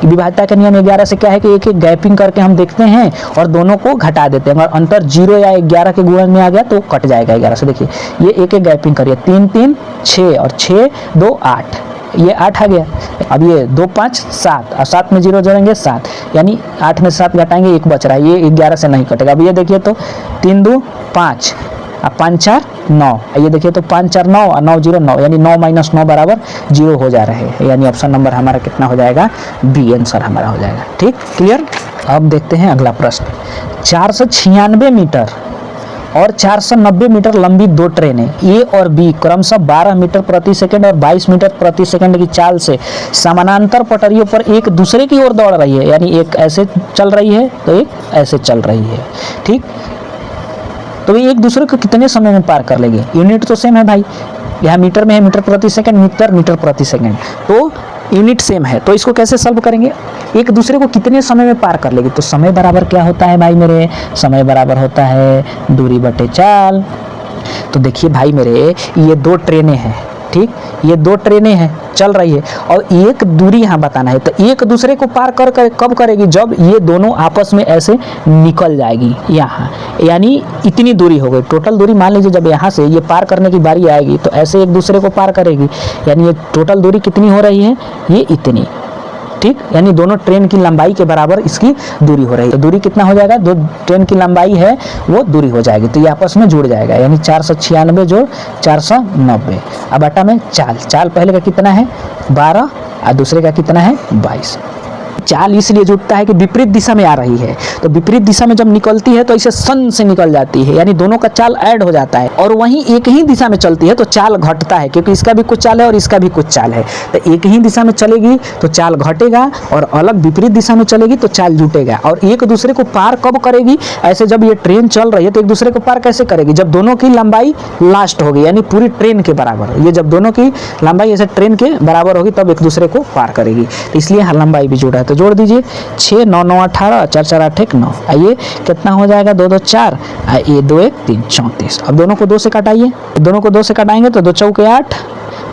कि विभाज्यता का नियम 11 से क्या है कि एक एक गैपिंग करके हम देखते हैं और दोनों को घटा देते हैं। अगर अंतर 0 या 11 के गुणन में आ गया तो कट जाएगा 11 से। देखिए, ये एक एक गैपिंग करिए, 3 3 6 और 6 2 8, ये 8 आ गया। अब ये 2 5 7 और 7 में 0 जोड़ेंगे 7, यानी 8 में 7 घटाएंगे 1 बच रहा है, ये 11 से नहीं कटेगा। अब ये देखिए, तो 3 2 5 और 5 4 9, ये देखिए तो 5 4 9 और 9 0 9, यानी 9 - 9 बराबर 0 हो जा रहे हैं, यानी ऑप्शन नंबर हमारा कितना हो जाएगा, बी आंसर हमारा हो जाएगा। ठीक, क्लियर। अब देखते हैं अगला प्रश्न। 496 मीटर और 490 मीटर लंबी 2 ट्रेनें ए और बी क्रमशः 12 मीटर प्रति सेकंड और 22 मीटर प्रति सेकंड की चाल से समानांतर पटरियों पर एक दूसरे की ओर दौड़ रही है, यानी एक ऐसे चल रही है तो एक ऐसे चल रही है। ठीक, तो ये एक दूसरे को कितने समय में पार कर लेगी। यूनिट तो सेम है भाई, यहाँ मीटर में है, मीटर प्रति सेकंड, मीटर प्रति सेकंड, तो यूनिट सेम है। तो इसको कैसे सॉल्व करेंगे, एक दूसरे को कितने समय में पार कर लेगी। तो समय बराबर क्या होता है भाई मेरे, समय बराबर होता है दूरी बटे चाल। तो देखिए भाई मेरे, ये 2 ट्रेनें हैं। ठीक, ये 2 ट्रेनें हैं चल रही है और एक दूरी यहाँ बताना है। तो एक दूसरे को पार कर कब करेगी, जब ये दोनों आपस में ऐसे निकल जाएगी यहाँ, यानी इतनी दूरी हो गई। टोटल दूरी मान लीजिए जब यहाँ से ये पार करने की बारी आएगी तो ऐसे एक दूसरे को पार करेगी, यानी ये टोटल दूरी कितनी हो रही है, ये इतनी। ठीक, यानी दोनों ट्रेन की लंबाई के बराबर इसकी दूरी हो रही है। तो दूरी कितना हो जाएगा, 2 ट्रेन की लंबाई है वो दूरी हो जाएगी, तो ये आपस में जुड़ जाएगा, यानी 496 जोड़ 490। अब बटा में चाल, चाल पहले का कितना है 12 और दूसरे का कितना है 22। चाल इसलिए जुटता है कि विपरीत दिशा में आ रही है, तो विपरीत दिशा में जब निकलती है तो इसे सन से निकल जाती है, यानी दोनों का चाल ऐड हो जाता है। और वहीं एक ही दिशा में चलती है तो चाल घटता है, क्योंकि इसका भी कुछ चाल है और इसका भी कुछ चाल है। तो एक ही दिशा में चलेगी तो चाल घटेगा और अलग विपरीत दिशा में चलेगी तो चाल जुटेगा। और एक दूसरे को पार कब करेगी, ऐसे जब ये ट्रेन चल रही है तो एक दूसरे को पार कैसे करेगी, जब दोनों की लंबाई लास्ट होगी, यानी पूरी ट्रेन के बराबर। ये जब दोनों की लंबाई ऐसे ट्रेन के बराबर होगी तब एक दूसरे को पार करेगी, तो इसलिए हर लंबाई भी जुड़ा है। तो जोड़ दीजिए 6 9 9 18, 4 4 8 1 9, आइए कितना हो जाएगा 2 2 4, ये 2 1 3 34। अब दोनों को 2 से काटाइए, दोनों को 2 से काटाएंगे तो 2 चौके 8,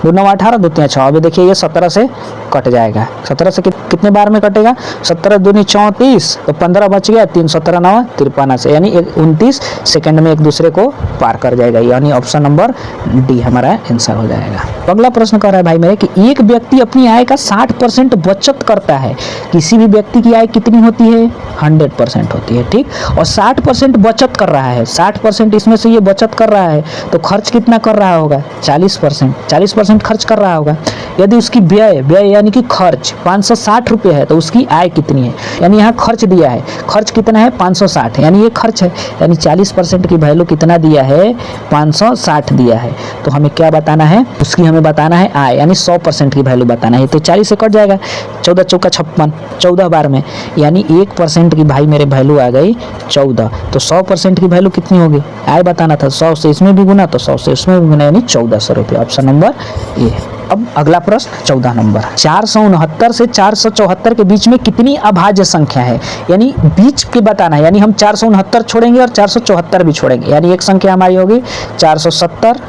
2 9 18, 2 3 6। अभी देखिए ये 17 से कट जाएगा। 17 से कितने बार में कटेगा, 17 दूनी 34, तो 15 बच गया, 3 17 9 53 से, यानी 29 सेकंड में एक दूसरे को पार कर जाएगा, यानी ऑप्शन नंबर डी हमारा आंसर हो जाएगा। तो अगला प्रश्न कह रहा है भाई मेरे कि एक व्यक्ति अपनी आय का 60% बचत करता है, किसी भी व्यक्ति की आय कितनी होती है 100% होती है। ठीक, और 60% बचत कर रहा है, 60% इसमें से ये बचत कर रहा है, तो खर्च कितना कर रहा होगा 40% खर्च कर रहा होगा। यदि उसकी व्यय यानी कि खर्च 560 रुपये है तो उसकी आय कितनी है, यानी यहाँ खर्च दिया है, खर्च कितना है 560, यानी ये खर्च है, यानी 40% की वैल्यू कितना दिया है 560 दिया है। तो हमें क्या बताना है, उसकी हमें बताना है आय, यानी 100% की वैल्यू बताना है। तो 40 से कट जाएगा, 14 चौका 56, 14 बार में, यानी 1% की भाई मेरे वैल्यू आ गई 14। तो 100% की वैल्यू कितनी होगी, आय बताना था, 100 से इसमें भी गुना तो 100 से इसमें भी गुना, यानी 1400 रुपये। Option number A. अब अगला प्रश्न 14 नंबर, 469 से 474 के बीच में कितनी अभाज्य संख्या है, यानी बीच के बताना है, यानी हम 469 छोड़ेंगे और 474 भी छोड़ेंगे, यानी एक संख्या हमारी होगी 470,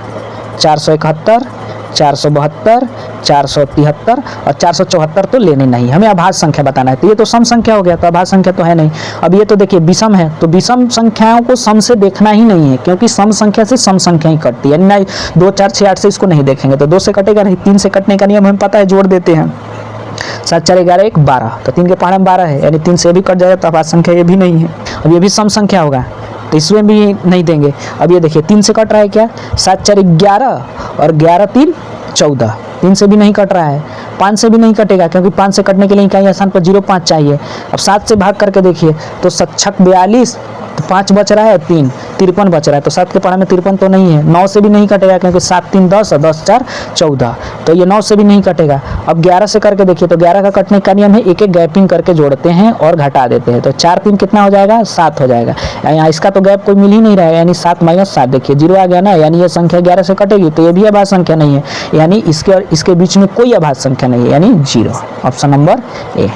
471, 472, 473 और 474 तो लेने नहीं, हमें अभाज्य संख्या बताना है। तो ये तो सम संख्या हो गया, तो अभाज्य संख्या तो है नहीं। अब ये तो देखिए विषम है, तो विषम संख्याओं को सम से देखना ही नहीं है, क्योंकि सम संख्या से सम संख्या ही कटती है, यानी 2 4 6 8 से इसको नहीं देखेंगे तो 2 से कटेगा नहीं, 3 से कटने का नियम हमें पता है, जोड़ देते हैं। 7 4 11 1 12, तो 3 के पहाड़े में 12 है, यानी 3 से भी कट जाएगा तो अभाज्य संख्या ये भी नहीं है। अब ये भी सम संख्या होगा तो इसमें भी नहीं देंगे। अब ये देखिए 3 से कट रहा है क्या, 7 4 11 और 11 3 14, 3 से भी नहीं कट रहा है, 5 से भी नहीं कटेगा क्योंकि 5 से कटने के लिए इकाई स्थान पर 0.5 चाहिए। अब 7 से भाग करके देखिए तो 7 6 42, तो 5 बच रहा है, 3 53 बच रहा है, तो 7 के पहाड़े में 53 तो नहीं है। 9 से भी नहीं कटेगा क्योंकि 7 3 10 और 10 4 14, तो ये 9 से भी नहीं कटेगा। अब 11 से करके देखिए तो 11 का कटने का नियम है, एक एक गैपिंग करके जोड़ते हैं और घटा देते हैं, तो 4 3 कितना हो जाएगा, 7 हो जाएगा। यहाँ इसका तो गैप कोई मिल ही नहीं रहा है, यानी 7 - 7 देखिए 0 आ गया ना, यानी ये संख्या 11 से कटेगी तो ये भी अभाज्य संख्या नहीं है, यानी इसके और इसके बीच में कोई अभाज्य संख्या नहीं है, यानी 0। Option number A.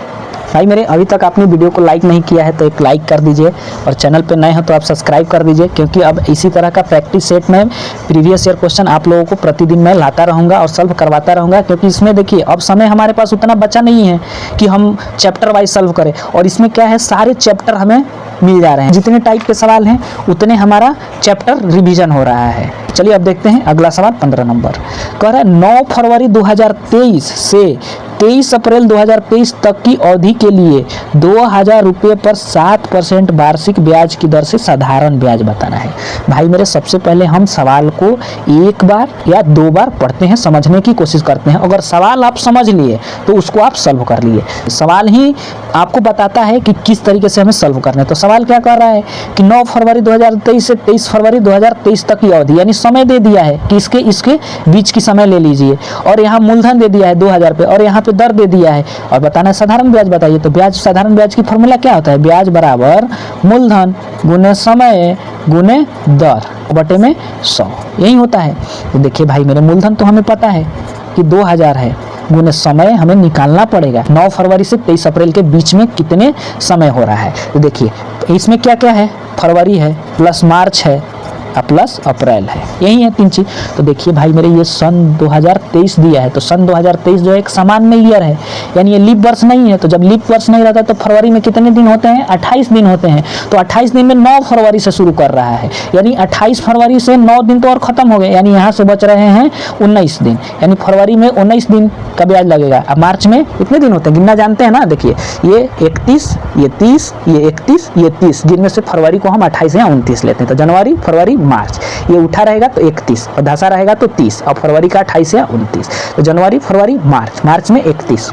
भाई मेरे अभी तक आपने वीडियो को लाइक नहीं किया है तो एक लाइक कर दीजिए, और चैनल पे नए हो तो आप सब्सक्राइब कर दीजिए, क्योंकि अब इसी तरह का प्रैक्टिस सेट में प्रीवियस ईयर क्वेश्चन आप लोगों को प्रतिदिन मैं लाता रहूँगा और सॉल्व करवाता रहूँगा। क्योंकि इसमें देखिए अब समय हमारे पास उतना बचा नहीं है कि हम चैप्टर वाइज सॉल्व करें, और इसमें क्या है सारे चैप्टर हमें मिल जा रहे हैं, जितने टाइप के सवाल हैं उतने हमारा चैप्टर रिवीजन हो रहा है। चलिए अब देखते हैं अगला सवाल 15 नंबर। कह रहा है 9 फरवरी 2023 से 23 अप्रैल 2023 तक की अवधि के लिए 2000 रुपये पर 7% वार्षिक ब्याज की दर से साधारण ब्याज बताना है। भाई मेरे सबसे पहले हम सवाल को एक बार या 2 बार पढ़ते हैं, समझने की कोशिश करते हैं। अगर सवाल आप समझ लिए तो उसको आप सॉल्व कर लिए, सवाल ही आपको बताता है कि किस तरीके से हमें सॉल्व करना है। तो सवाल क्या कर रहा है कि 9 फरवरी 2023 से 23 फरवरी 2023 तक की अवधि, यानी समय दे दिया है कि इसके बीच की समय ले लीजिए, और यहाँ मूलधन दे दिया है 2000 पे, और यहाँ पे दर दे दिया है, और बताना है साधारण ब्याज बताइए। तो ब्याज साधारण ब्याज की फॉर्मूला क्या होता है, ब्याज बराबर मूलधन गुने समय गुने दर बटे में 100, यही होता है। तो देखिए भाई मेरे मूलधन तो हमें पता है कि 2000 है, गुने समय हमें निकालना पड़ेगा 9 फरवरी से 23 अप्रैल के बीच में कितने समय हो रहा है। तो देखिए इसमें क्या क्या है, फरवरी है प्लस मार्च है प्लस अप्रैल है, यही है 3 चीज। तो देखिए भाई मेरे ये सन 2023 दिया है, तो सन 2023 जो एक सामान्य ईयर है, यानी ये लीप वर्ष नहीं है। तो जब लीप वर्ष नहीं रहता तो फरवरी में कितने दिन होते हैं, 28 दिन होते हैं। तो 28 दिन में 9 फरवरी से शुरू कर रहा है, यानी 28 फरवरी से 9 दिन तो और खत्म हो गए, यानी यहाँ से बच रहे हैं 19 दिन, यानी फरवरी में 19 दिन का ब्याज लगेगा। अब मार्च में इतने दिन होते हैं, गिनना जानते हैं ना, देखिए ये 31 ये 30 ये 31 ये 30, जिनमें से फरवरी को हम 28 या 29 लेते हैं। तो जनवरी फरवरी मार्च, ये उठा रहेगा तो 31 और धसा रहेगा तो 30, और फरवरी का 28 या 29, तो जनवरी फरवरी मार्च, मार्च में 31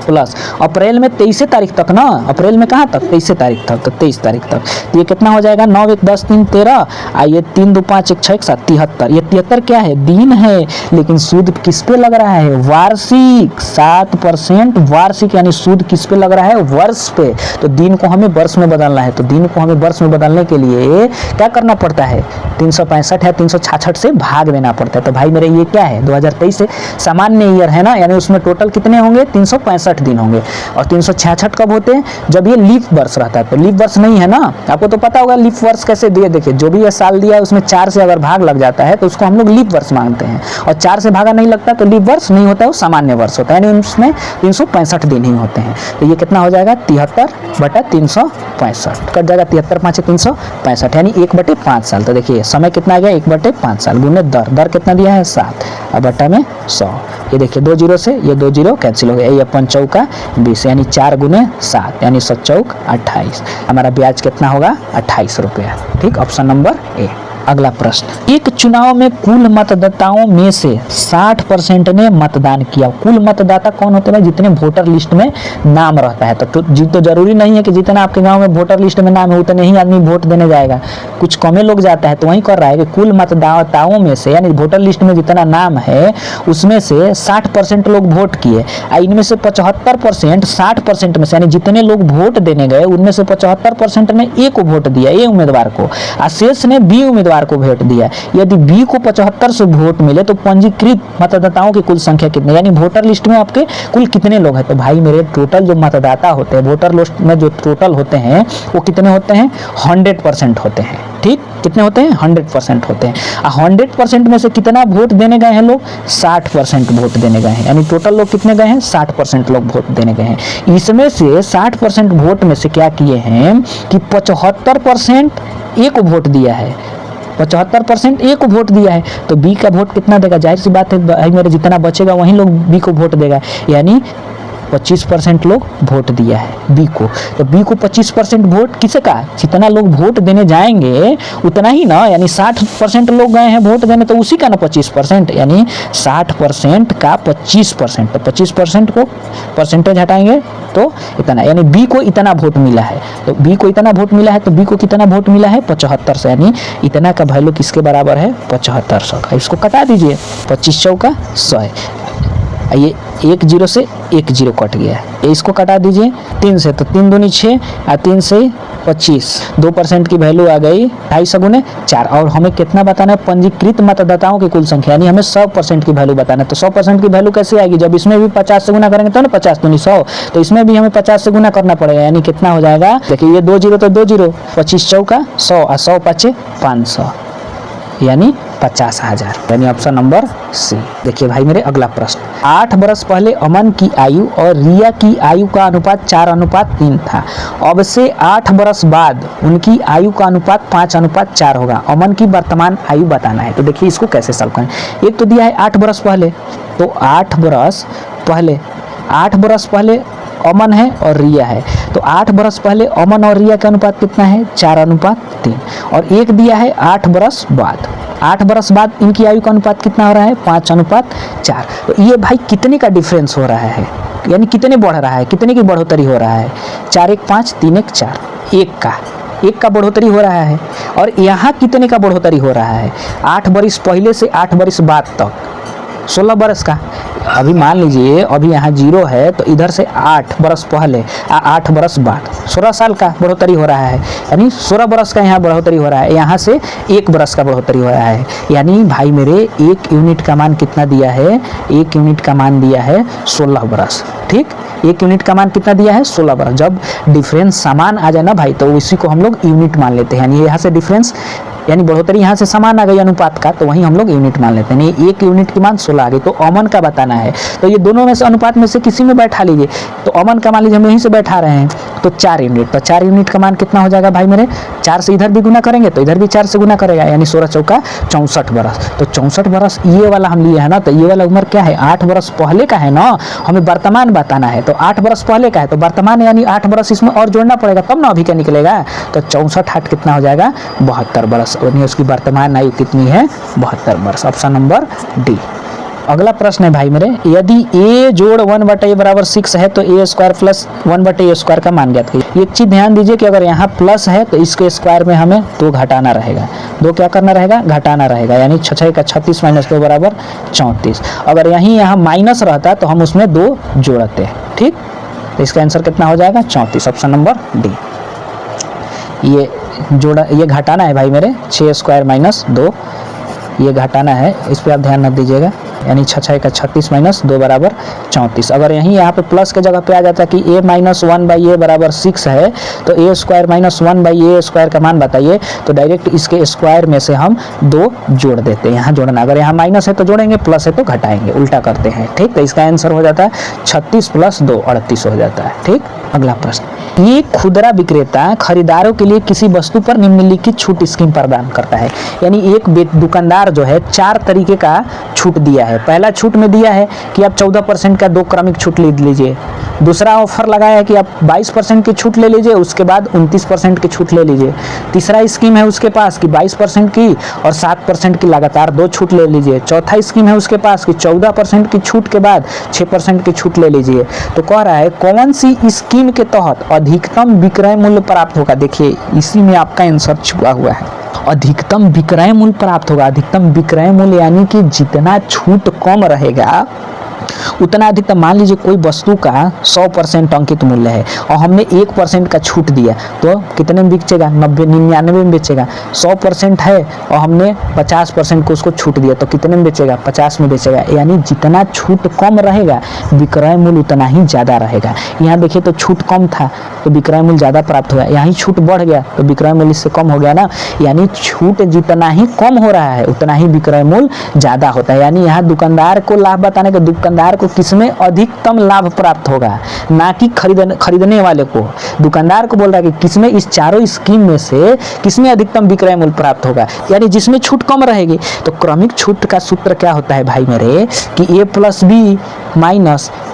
प्लस अप्रैल में 23 तारीख तक ना, अप्रैल में कहाँ तक 23 तारीख तक, तो 23 तारीख तक। तो ये कितना हो जाएगा 9 1 10 3 13, ये 3 2 5 1 6 1 7 73। ये 73 क्या है, दिन है, लेकिन सूद किस पे लग रहा है, वार्षिक 7% वार्षिक, यानी सूद किस पे लग रहा है, वर्ष पे। तो दिन को हमें वर्ष में बदलना है, तो दिन को हमें वर्ष में बदलने के लिए क्या करना पड़ता है, 365 या 366 से भाग देना पड़ता है। तो भाई मेरे ये क्या है 2023 से सामान्य ईयर है ना, यानी उसमें टोटल कितने होंगे 365 दिन होंगे। और 366 कब होते हैं, जब ये लीप वर्ष रहता है। तो लीप वर्ष नहीं है ना, आपको तो पता होगा लीप वर्ष कैसे दिए, देखिए जो भी ये साल दिया है उसमें 4 से अगर भाग लग जाता है तो उसको हम लोग लीप वर्ष मानते हैं, और 4 से भागा नहीं लगता तो लीप वर्ष नहीं होता है, वो सामान्य वर्ष होता है, यानी उसमें 365 दिन ही होते हैं। तो ये कितना हो जाएगा 73/365, कट जाएगा 73 5 365, यानी 1/5 साल। तो देखिए समय कितना आ गया 1/5 साल, गुने दर, दर कितना दिया है 7 और बटा में 100। ये देखिए 2 0 से ये 2 0 कैंसिल हो गया, ये 5 चौका 20, यानी 4 गुने 7, यानी 7 चौक 28। हमारा ब्याज कितना होगा 28 रुपया। ठीक, ऑप्शन नंबर ए। अगला प्रश्न, एक चुनाव में कुल मतदाताओं में से 60% ने मतदान किया। कुल मतदाता कौन होते हैं, जितने वोटर लिस्ट में नाम रहता है। तो जरूरी नहीं है कि जितना आपके गांव में वोटर लिस्ट में नाम है उतने ही आदमी वोट देने जाएगा, कुछ कमे लोग जाता है। तो वही कर रहा है कि कुल मतदाताओं में से, यानी वोटर लिस्ट में जितना नाम है उसमें से 60% लोग वोट किए, इनमें से 75% 60% में से, यानी जितने लोग वोट देने गए उनमें से 75% ने ए को वोट दिया, ए उम्मीदवार को, और शेष ने बी उम्मीदवार को वोट दिया। यदि बी को 75 से वोट मिले तो पंजीकृत मतदाताओं की कुल संख्या कितनी, यानी वोटर लिस्ट में आपके कुल कितने लोग हैं। तो भाई मेरे टोटल जो मतदाता होते हैं वोटर लिस्ट में जो टोटल होते हैं वो कितने होते हैं 100% होते हैं। ठीक, कितने होते हैं 100% होते हैं। 100% में से कितना वोट देने गए हैं लोग 60% वोट देने गए हैं, यानी टोटल लोग कितने गए हैं 60% लोग वोट देने गए हैं। इसमें से 60% वोट में से क्या किए हैं कि 75% ए को वोट दिया है, 75% ए को वोट दिया है। तो बी का वोट कितना देगा, जाहिर सी बात है भाई मेरे जितना बचेगा वही लोग बी को वोट देगा, यानी 25% लोग वोट दिया है बी को। तो बी को 25% वोट किसे का, जितना लोग वोट देने जाएंगे उतना ही ना, यानी 60% लोग गए हैं वोट देने तो उसी का ना 25%, यानी 60% का 25%, तो 25% को परसेंटेज हटाएंगे तो इतना, यानी बी को इतना वोट मिला है। तो बी को इतना वोट मिला है तो बी को कितना वोट मिला है 7500, यानी इतना का वैल्यू किसके बराबर है 7500 का। इसको कटा दीजिए, 25 चौका 100 है, ये 1 0 से 1 0 कट गया है। इसको कटा दीजिए 3 से, तो 3 दूनी 6 और 3 से 25, 2% की वैल्यू आ गई 2.5 गुने 4। और हमें कितना बताना है, पंजीकृत मतदाताओं की कुल संख्या, यानी हमें 100% की वैल्यू बताना है। तो 100% की वैल्यू कैसे आएगी, जब इसमें भी 50 से गुना करेंगे तो ना 50 दूनी 100, तो इसमें भी हमें 50 से गुना करना पड़ेगा, यानी कितना हो जाएगा, देखिए ये 2 0 तो 2 0, 25 चौका 100 और 100 5 500, यानी 50,000, यानी ऑप्शन नंबर सी। देखिए भाई मेरे अगला प्रश्न, 8 बरस पहले अमन की आयु और रिया की आयु का अनुपात 4:3 था। अब से 8 बरस बाद उनकी आयु का अनुपात 5:4 होगा। अमन की वर्तमान आयु बताना है। तो देखिए इसको कैसे सॉल्व करें। एक तो दिया है 8 बरस पहले, तो 8 बरस पहले अमन है और रिया है, तो 8 बरस पहले अमन और रिया का अनुपात कितना है 4:3। और एक दिया है 8 बरस बाद, 8 बरस बाद इनकी आयु का अनुपात कितना हो रहा है 5:4। तो ये भाई कितने का डिफरेंस हो रहा है, यानी कितने बढ़ रहा है, कितने की बढ़ोतरी हो रहा है, 4 1 5 3 1 4, एक का बढ़ोतरी हो रहा है। और यहाँ कितने का बढ़ोतरी हो रहा है, 8 बरस पहले से 8 बरस बाद तक 16 बरस का। अभी मान लीजिए अभी यहाँ 0 है, तो इधर से 8 बरस पहले 8 बरस बाद 16 साल का बढ़ोतरी हो रहा है, यानी 16 बरस का यहाँ बढ़ोतरी हो रहा है। यहाँ से 1 बरस का बढ़ोतरी हो रहा है, यानी भाई मेरे 1 यूनिट का मान कितना दिया है, 1 यूनिट का मान दिया है 16 बरस। ठीक, 1 यूनिट का मान कितना दिया है 16 बरस। जब डिफरेंस समान आ जाए ना भाई, तो इसी को हम लोग यूनिट मान लेते हैं, यानी यहाँ से डिफरेंस यानी बढ़ोतरी यहाँ से समान आ गई अनुपात का, तो वहीं हम लोग यूनिट मान लेते हैं। 1 यूनिट की मान 16 आ गई, तो अमन का बताना है। तो ये दोनों में से अनुपात में से किसी में बैठा लीजिए। तो अमन का मान लीजिए हम यहीं से बैठा रहे हैं, तो 4 यूनिट, तो 4 यूनिट का मान कितना हो जाएगा भाई मेरे, 4 से इधर भी गुना करेंगे तो इधर भी 4 से गुना करेगा, यानी 16 चौका 64 बरस। तो 64 बरस ये वाला हम लिए है ना, तो ये वाला उम्र क्या है 8 बरस पहले का है ना, हमें वर्तमान बताना है। तो 8 बरस पहले का है तो वर्तमान, यानी 8 बरस इसमें और जोड़ना पड़ेगा तब ना अभी क्या निकलेगा। तो 64 8 कितना हो जाएगा 72 बरस, यानी उसकी वर्तमान आयु कितनी है 72 वर्ष। Option number D. अगला प्रश्न है भाई मेरे, यदि a जोड़ 1/a बराबर 6 है तो a² प्लस 1/a² का मान ज्ञात कीजिए। एक चीज ध्यान दीजिए कि अगर यहाँ प्लस है तो इसके स्क्वायर में हमें 2 घटाना रहेगा, 2 क्या करना रहेगा घटाना रहेगा, यानी 6 का 36 माइनस 2 बराबर 34। अगर यहाँ माइनस रहता तो हम उसमें 2 जोड़ते। ठीक, तो इसका आंसर कितना हो जाएगा 34, ऑप्शन नंबर डी। ये घटाना है भाई मेरे, 6² माइनस 2 ये घटाना है, इस पर आप ध्यान न दीजिएगा, यानी 6 का 36 माइनस 2 बराबर 34। अगर यहाँ पे प्लस के जगह पे आ जाता कि a माइनस 1/a बराबर 6 है, तो a² माइनस 1/a² का मान बताइए, तो डायरेक्ट इसके स्क्वायर में से हम 2 जोड़ देते हैं। यहाँ जोड़ना, अगर यहाँ माइनस है तो जोड़ेंगे, प्लस है तो घटाएंगे, उल्टा करते हैं। ठीक, तो इसका आंसर हो जाता है 36 + 2 38 हो जाता है। ठीक, अगला प्रश्न, ये खुदरा विक्रेता खरीदारों के लिए किसी वस्तु पर निम्नलिखित छूट स्कीम प्रदान करता है। यानी एक दुकानदार जो है 4 तरीके का छूट दिया है। पहला छूट में दिया है कि आप 14% का 2 क्रमिक छूट ले लीजिए। दूसरा ऑफर लगाया है कि आप 22% की छूट ले लीजिए, उसके बाद 29% की छूट ले लीजिए। तीसरा स्कीम है उसके पास कि 22% की और 7% की लगातार 2 छूट ले लीजिए। चौथा स्कीम है उसके पास कि 14% की छूट के बाद 6% की छूट ले लीजिए। तो कह रहा है कौन सी स्कीम के तहत अधिकतम विक्रय मूल्य प्राप्त होगा। देखिए इसी में आपका आंसर छुपा हुआ है, अधिकतम विक्रय मूल्य प्राप्त होगा। अधिकतम विक्रय मूल्य यानी कि जितना छूट कम रहेगा उतना अधिकतम। मान लीजिए कोई वस्तु का 100% अंकित मूल्य है और हमने 1% का छूट दिया, तो कितने में बेचेगा 99 में बेचेगा। 100% है और हमने 50% को उसको छूट दिया, तो कितने में बेचेगा 50 में बेचेगा। यानी जितना छूट कम रहेगा विक्रय मूल्य उतना ही ज़्यादा रहेगा। यहाँ देखिए तो छूट कम था तो विक्रय मूल्य ज़्यादा प्राप्त हुआ, यहाँ छूट बढ़ गया तो विक्रय मूल्य इससे कम हो गया ना। यानी छूट जितना ही कम हो रहा है उतना ही विक्रय मूल्य ज़्यादा होता है। यानी यहाँ दुकानदार को लाभ बताने का, दुकानदार को किसमें अधिकतम लाभ प्राप्त होगा, ना कि खरीदने वाले को। दुकानदार को बोल रहा है कि किसमें इस चारों स्कीम में से किसमें अधिकतम विक्रय मूल्य प्राप्त होगा, यानी जिसमें छूट कम रहेगी। तो क्रमिक छूट का सूत्र क्या होता है भाई मेरे कि a + b -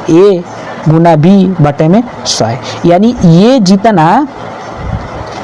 a Guna b बटे में 100, यानी ये जितना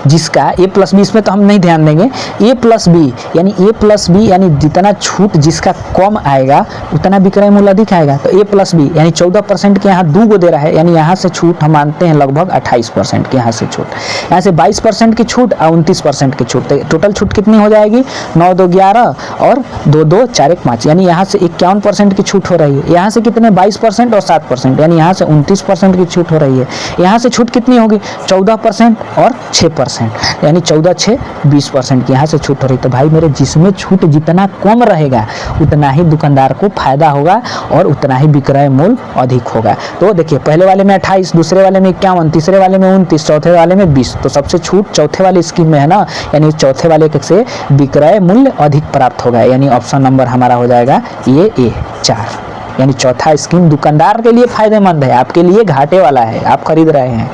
जिसका a प्लस बी, इसमें तो हम नहीं ध्यान देंगे, a प्लस बी यानी जितना छूट जिसका कम आएगा उतना विक्रय मूल्य अधिक आएगा। तो a प्लस बी यानी 14% के यहाँ 2 को दे रहा है, यानी यहाँ से छूट हम मानते हैं लगभग 28% के यहाँ से छूट, यहाँ से 22% की छूट और 29% की छूट। तो टोटल छूट कितनी हो जाएगी, 9 2 11 और 2 2 4 1 5, यानी यहाँ से 51% की छूट हो रही है। यहाँ से कितने 22% और 7%, यानी यहाँ से 29% की छूट हो रही है। यहाँ से छूट कितनी होगी 14% और 6%, यानी 14 6 20% की यहाँ से छूट हो रही। तो भाई मेरे जिसमें छूट जितना कम रहेगा उतना ही दुकानदार को फायदा होगा और उतना ही विक्रय मूल्य अधिक होगा। तो देखिए पहले वाले में 28, दूसरे वाले में 51, तीसरे वाले में 29, चौथे वाले में 20। तो सबसे छूट चौथे वाले स्कीम में है ना, यानी चौथे वाले से विक्रय मूल्य अधिक प्राप्त होगा, यानी ऑप्शन नंबर हमारा हो जाएगा ये ए 4, यानी चौथा स्कीम दुकानदार के लिए फायदेमंद है, आपके लिए घाटे वाला है, आप खरीद रहे हैं।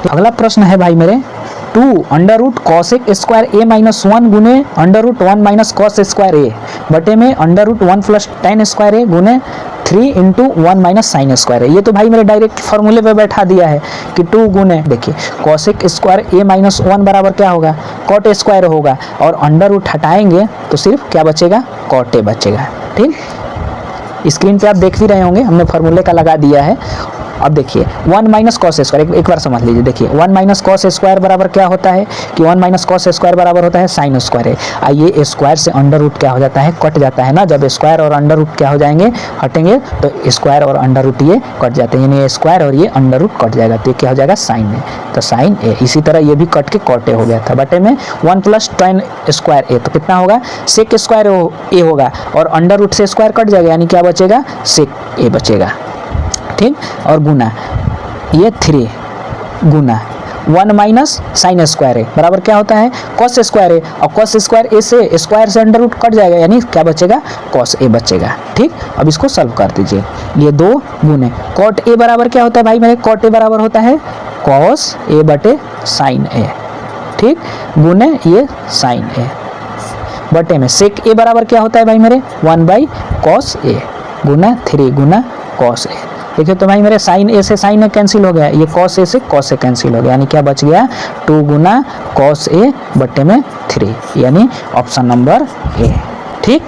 तो अगला प्रश्न है भाई मेरे 2 under root cosec square A minus 1 गुने under root 1 minus cos square A बटे में under root 1 plus tan square A गुने 3 इंटू 1 माइनस साइन स्क्वायर है। ये तो भाई मेरे डायरेक्ट फॉर्मूले पे बैठा दिया है कि 2 गुने, देखिए कॉसेक स्क्वायर ए माइनस 1 बराबर क्या होगा, कॉट स्क्वायर होगा, और अंडर रूट हटाएंगे तो सिर्फ क्या बचेगा, कॉट ए बचेगा। ठीक, स्क्रीन पे आप देख भी रहे होंगे, हमने फॉर्मूले का लगा दिया है। अब देखिए 1 माइनस कॉस स्क्वायर, एक बार समझ लीजिए, देखिए 1 माइनस कॉस स्क्वायर बराबर क्या होता है कि 1 माइनस कॉस स्क्वायर बराबर होता है साइन स्क्वायर है। आइए स्क्वायर से अंडर रूट क्या हो जाता है, कट जाता है ना, जब स्क्वायर और अंडर रूट क्या हो जाएंगे, हटेंगे, तो स्क्वायर और अंडर रूट ये कट जाते हैं, यानी स्क्वायर और ये अंडर रूट कट जाएगा, तो ये क्या हो जाएगा साइन ए, तो साइन ए। इसी तरह ये भी कट के कॉट ए हो गया था, बटे में 1 प्लस टेन स्क्वायर ए, तो कितना होगा सेक स्क्वायर ए होगा, और अंडर रूट से स्क्वायर कट जाएगा, यानी क्या बचेगा सेक ए बचेगा। ठीक, और गुना ये 3 गुना 1 माइनस साइन स्क्वायर ए बराबर क्या होता है कॉस स्क्वायर ए, और कॉस स्क्वायर ए से स्क्वायर से अंडर रूट कट जाएगा, यानी क्या बचेगा कॉस ए बचेगा। ठीक, अब इसको सॉल्व कर दीजिए, ये 2 गुने कॉट ए बराबर क्या होता है भाई मेरे, कॉट ए बराबर होता है कॉस ए बटे साइन ए, ठीक, गुने ये साइन ए, बटे में सेक ए बराबर क्या होता है भाई मेरे 1 बाई कॉस ए गुना 3 गुना कॉस ए। देखिए तो भाई मेरे साइन ए से साइन ए कैंसिल हो गया, ये कॉस ए से कॉस ए कैंसिल हो गया, यानी क्या बच गया 2 गुना कॉस ए बटे में 3, यानी ऑप्शन नंबर ए। ठीक,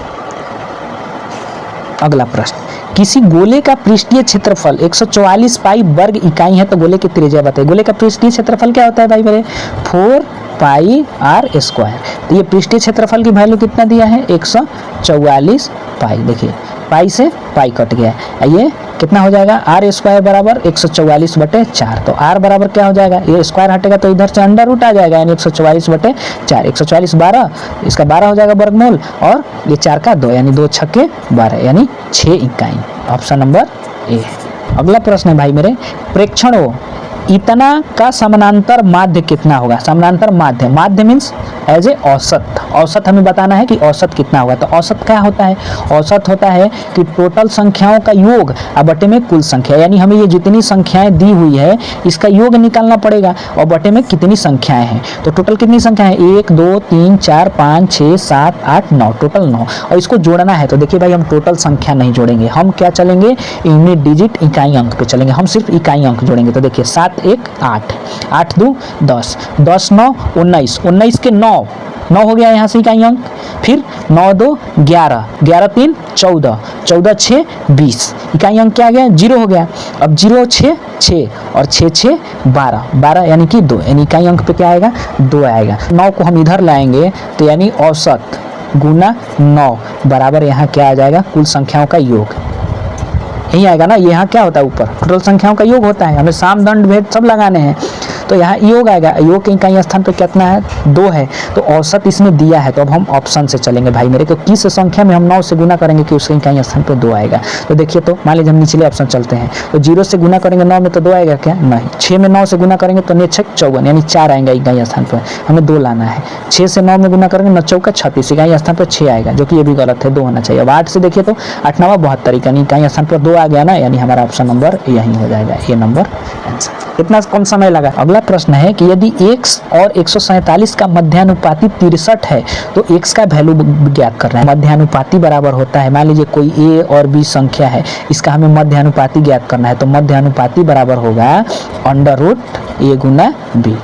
अगला प्रश्न, किसी गोले का पृष्ठीय क्षेत्रफल 144 पाई वर्ग इकाई है, तो गोले की त्रिज्या बताइए। गोले का पृष्ठीय क्षेत्रफल क्या होता है भाई मेरे 4 पाई आर स्क्वायर, तो ये पृष्ठीय क्षेत्रफल की वैल्यू कितना दिया है 144 पाई। देखिए पाई से पाई कट गया, ये कितना हो जाएगा आर स्क्वायर बराबर 144 बटे 4, तो आर बराबर क्या हो जाएगा, ये स्क्वायर हटेगा तो इधर से अंडर रूट आ जाएगा, यानी 144 बटे 4, 144 12, इसका 12 हो जाएगा वर्गमूल, और ये 4 का 2, यानी 2 छक्के 12, यानी 6 इकाई, ऑप्शन नंबर ए। अगला प्रश्न है भाई मेरे, प्रेक्षणों इतना का समानांतर माध्य कितना होगा। समानांतर माध्य, माध्य मीन्स एज ए औसत, औसत हमें बताना है कि औसत कितना होगा। तो औसत क्या होता है, औसत होता है कि टोटल संख्याओं का योग और बटे में कुल संख्या, यानी हमें ये जितनी संख्याएं दी हुई है इसका योग निकालना पड़ेगा और बटे में कितनी संख्याएं हैं। तो टोटल कितनी संख्या है 1 2 3 4 5 6 7 8 9, टोटल 9, और इसको जोड़ना है। तो देखिए भाई हम टोटल संख्या नहीं जोड़ेंगे, हम क्या चलेंगे यूनिट डिजिट इकाई अंक पे चलेंगे, हम सिर्फ इकाई अंक जोड़ेंगे। तो देखिए 7 1 8, 8 2 10, 10 9 19, 19 के 9 हो गया यहाँ से इकाई अंक, फिर 9 2 11, 11 3 14, 14 6 20, इकाई अंक क्या आ गया 0 हो गया। अब 0 6 6 और 6 6 12, 12 यानी कि 2, यानी इकाई अंक पे क्या आएगा 2 आएगा। 9 को हम इधर लाएंगे तो यानी औसत गुना 9 बराबर यहाँ क्या आ जाएगा कुल संख्याओं का योग, यही आएगा ना। यहाँ क्या होता है ऊपर टोटल संख्याओं का योग होता है, हमें साम दंड भेद सब लगाने हैं, तो यहाँ योग आएगा। योग के इकाई स्थान पे कितना है 2 है, तो औसत इसमें दिया है, तो अब हम ऑप्शन से चलेंगे भाई मेरे, तो किस संख्या में हम 9 से गुना करेंगे कि उसके इकाई स्थान पे 2 आएगा। तो देखिए तो मान लीजिए हम निचले ऑप्शन चलते हैं, तो 0 से गुना करेंगे 9 में तो 2 आएगा क्या, नहीं। 6 में 9 से गुना करेंगे तो 9 6 54, यानी 4 आएगा इकाई स्थान पर, हमें 2 लाना है। 6 से 9 में गुना करेंगे 9 चौका 36, इकाई स्थान पर 6 आएगा, जो कि ये भी गलत है, 2 होना चाहिए। अब 8 से देखिए तो 8 9 72, यानी इकाई स्थान पर 2 आ गया ना, यानी हमारा ऑप्शन नंबर यही हो जाएगा, ये नंबर आंसर। कितना कम समय लगा। अगला प्रश्न है कि यदि x और 147 का मध्यानुपाती 63 है तो x का वैल्यू ज्ञात करना है। मध्यानुपाती बराबर होता है, मान लीजिए कोई a और b संख्या है, इसका हमें मध्यानुपाती ज्ञात करना है, तो मध्यानुपाती बराबर होगा √a गुना b।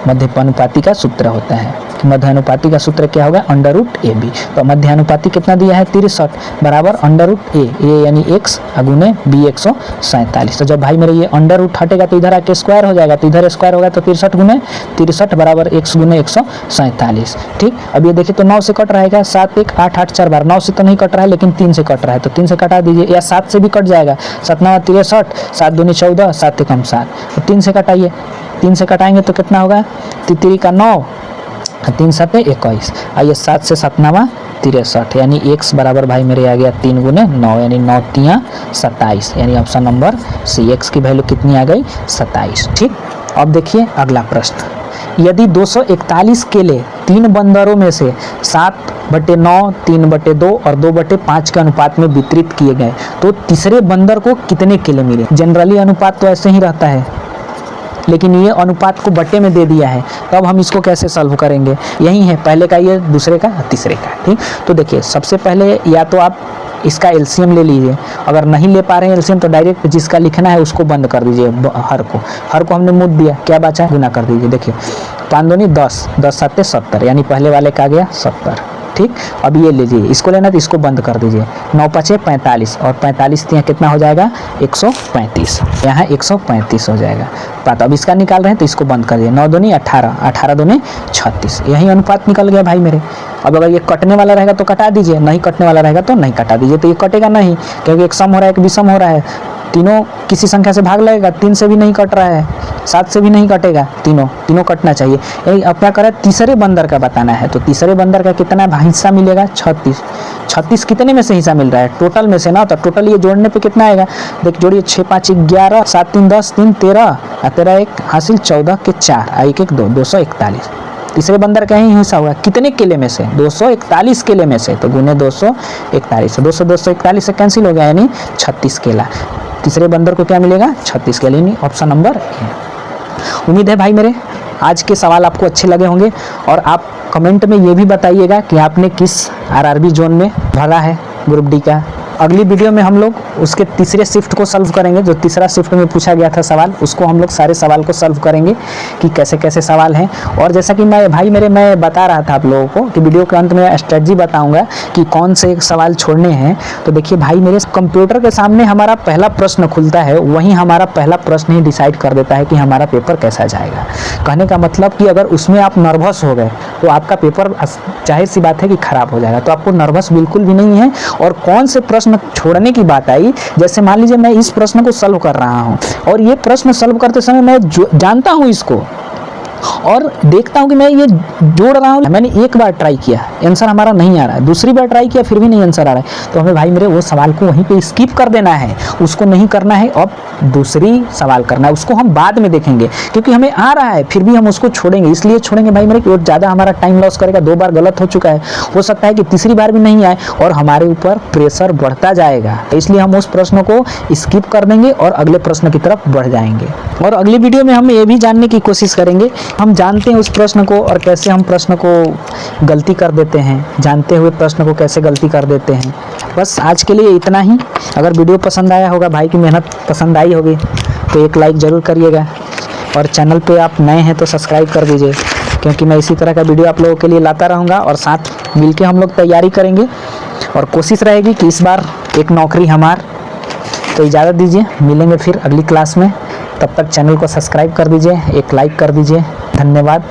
मध्यानुपाती का सूत्र होता है, मध्यानुपाती का सूत्र क्या होगा, √ab। तो मध्यानुपाती कितना दिया है, 63 बराबर √a यानी x गुने b 147। तो जब भाई मेरे ये अंडर रूट हटेगा तो इधर आके स्क्वायर हो जाएगा, तो इधर स्क्वायर होगा तो 63 गुने 63 बराबर x गुने 147। ठीक, अब ये देखिए तो 9 से कट रहेगा, 7 1 8 8 4 बार, 9 से तो नहीं कट रहा है लेकिन 3 से कट रहा है, तो 3 से कटा दीजिए, या 7 से भी कट जाएगा, 7 9 63, 7 दूनी 14, 7 एकम 7, तो 3 से कटाइए, 3 से कटाएंगे तो कितना होगा, 3 का 9, 3 7 21, आइए 7 से 7 9 63, यानी x बराबर भाई मेरे आ गया 3 गुने 9 यानी 9 3 27, यानी ऑप्शन नंबर सी, x की वैल्यू कितनी आ गई, 27। ठीक, अब देखिए अगला प्रश्न, यदि 241 केले 3 बंदरों में से 7/9, 3/2 और 2/5 के अनुपात में वितरित किए गए तो तीसरे बंदर को कितने केले मिले। जनरली अनुपात तो ऐसे ही रहता है, लेकिन ये अनुपात को बट्टे में दे दिया है, तो अब हम इसको कैसे सॉल्व करेंगे, यही है, पहले का ये, दूसरे का, तीसरे का। ठीक, तो देखिए सबसे पहले या तो आप इसका एलसीएम ले लीजिए, अगर नहीं ले पा रहे हैं एलसीएम तो डायरेक्ट जिसका लिखना है उसको बंद कर दीजिए, हर को हमने मूड दिया, क्या बचा, गुना कर दीजिए। देखिए 5 दूनी 10, 10 7 70, यानी पहले वाले का आ गया 70। ठीक, अब ये लीजिए, इसको लेना तो इसको बंद कर दीजिए, 9 5 45 और 45 यहाँ कितना हो जाएगा, 135, यहाँ 135 हो जाएगा। बात अब इसका निकाल रहे हैं तो इसको बंद कर दिए, 9 दूनी 18, 18 दूनी 36, यही अनुपात निकल गया भाई मेरे। अब अगर ये कटने वाला रहेगा तो कटा दीजिए, नहीं कटने वाला रहेगा तो नहीं कटा दीजिए, तो ये कटेगा नहीं, क्योंकि एक सम हो रहा है एक विषम हो रहा है, तीनों किसी संख्या से भाग लगेगा, 3 से भी नहीं कट रहा है, 7 से भी नहीं कटेगा, तीनों कटना चाहिए। यही अब क्या करें, तीसरे बंदर का बताना है, तो तीसरे बंदर का कितना हिस्सा मिलेगा, 36 कितने में से हिस्सा मिल रहा है, टोटल में से ना, तो टोटल ये जोड़ने पे कितना आएगा, देख जोड़िए, 6 5 11, 7 3 10, 3 13, 1 हासिल 14 के 4, 1 1 2, 241। तीसरे बंदर का ही हिस्सा होगा, कितने केले में से, 241 केले में से, तो गुने 241, 241 से कैंसिल हो गया, यानी 36 केला। तीसरे बंदर को क्या मिलेगा, 36 केले, यानी ऑप्शन नंबर ए। उम्मीद है भाई मेरे आज के सवाल आपको अच्छे लगे होंगे, और आप कमेंट में ये भी बताइएगा कि आपने किस आरआरबी जोन में भरा है ग्रुप डी का। अगली वीडियो में हम लोग उसके तीसरे शिफ्ट को सॉल्व करेंगे, जो तीसरा शिफ्ट में पूछा गया था सवाल, उसको हम लोग सारे सवाल को सॉल्व करेंगे कि कैसे कैसे सवाल हैं। और जैसा कि मैं बता रहा था आप लोगों को कि वीडियो के अंत में स्ट्रेटजी बताऊंगा कि कौन से सवाल छोड़ने हैं। तो देखिए भाई मेरे कंप्यूटर के सामने हमारा पहला प्रश्न खुलता है, वहीं हमारा पहला प्रश्न ही डिसाइड कर देता है कि हमारा पेपर कैसा जाएगा। कहने का मतलब कि अगर उसमें आप नर्वस हो गए तो आपका पेपर जाहिर सी बात है कि खराब हो जाएगा, तो आपको नर्वस बिल्कुल भी नहीं है। और कौन से प्रश्न छोड़ने की बात आई, जैसे मान लीजिए मैं इस प्रश्न को सॉल्व कर रहा हूं और ये प्रश्न सॉल्व करते समय मैं जानता हूं इसको और देखता हूं कि मैं ये जोड़ रहा हूं, मैंने एक बार ट्राई किया, आंसर हमारा नहीं आ रहा है, दूसरी बार ट्राई किया फिर भी नहीं आंसर आ रहा है, तो हमें भाई मेरे वो सवाल को वहीं पे स्किप कर देना है, उसको नहीं करना है। अब दूसरी सवाल करना है, उसको हम बाद में देखेंगे, क्योंकि हमें आ रहा है फिर भी हम उसको छोड़ेंगे। इसलिए छोड़ेंगे भाई मेरे कि वो ज़्यादा हमारा टाइम लॉस करेगा, 2 बार गलत हो चुका है, हो सकता है कि तीसरी बार भी नहीं आए और हमारे ऊपर प्रेशर बढ़ता जाएगा। इसलिए हम उस प्रश्न को स्किप कर देंगे और अगले प्रश्न की तरफ बढ़ जाएंगे। और अगली वीडियो में हम ये भी जानने की कोशिश करेंगे, हम जानते हैं उस प्रश्न को और कैसे हम प्रश्न को गलती कर देते हैं, जानते हुए प्रश्न को कैसे गलती कर देते हैं। बस आज के लिए इतना ही। अगर वीडियो पसंद आया होगा, भाई की मेहनत पसंद आई होगी, तो एक लाइक ज़रूर करिएगा, और चैनल पे आप नए हैं तो सब्सक्राइब कर दीजिए, क्योंकि मैं इसी तरह का वीडियो आप लोगों के लिए लाता रहूँगा और साथ मिलके हम लोग तैयारी करेंगे और कोशिश रहेगी कि इस बार एक नौकरी हमार। तो इजाज़त दीजिए, मिलेंगे फिर अगली क्लास में, तब तक चैनल को सब्सक्राइब कर दीजिए, एक लाइक कर दीजिए। धन्यवाद।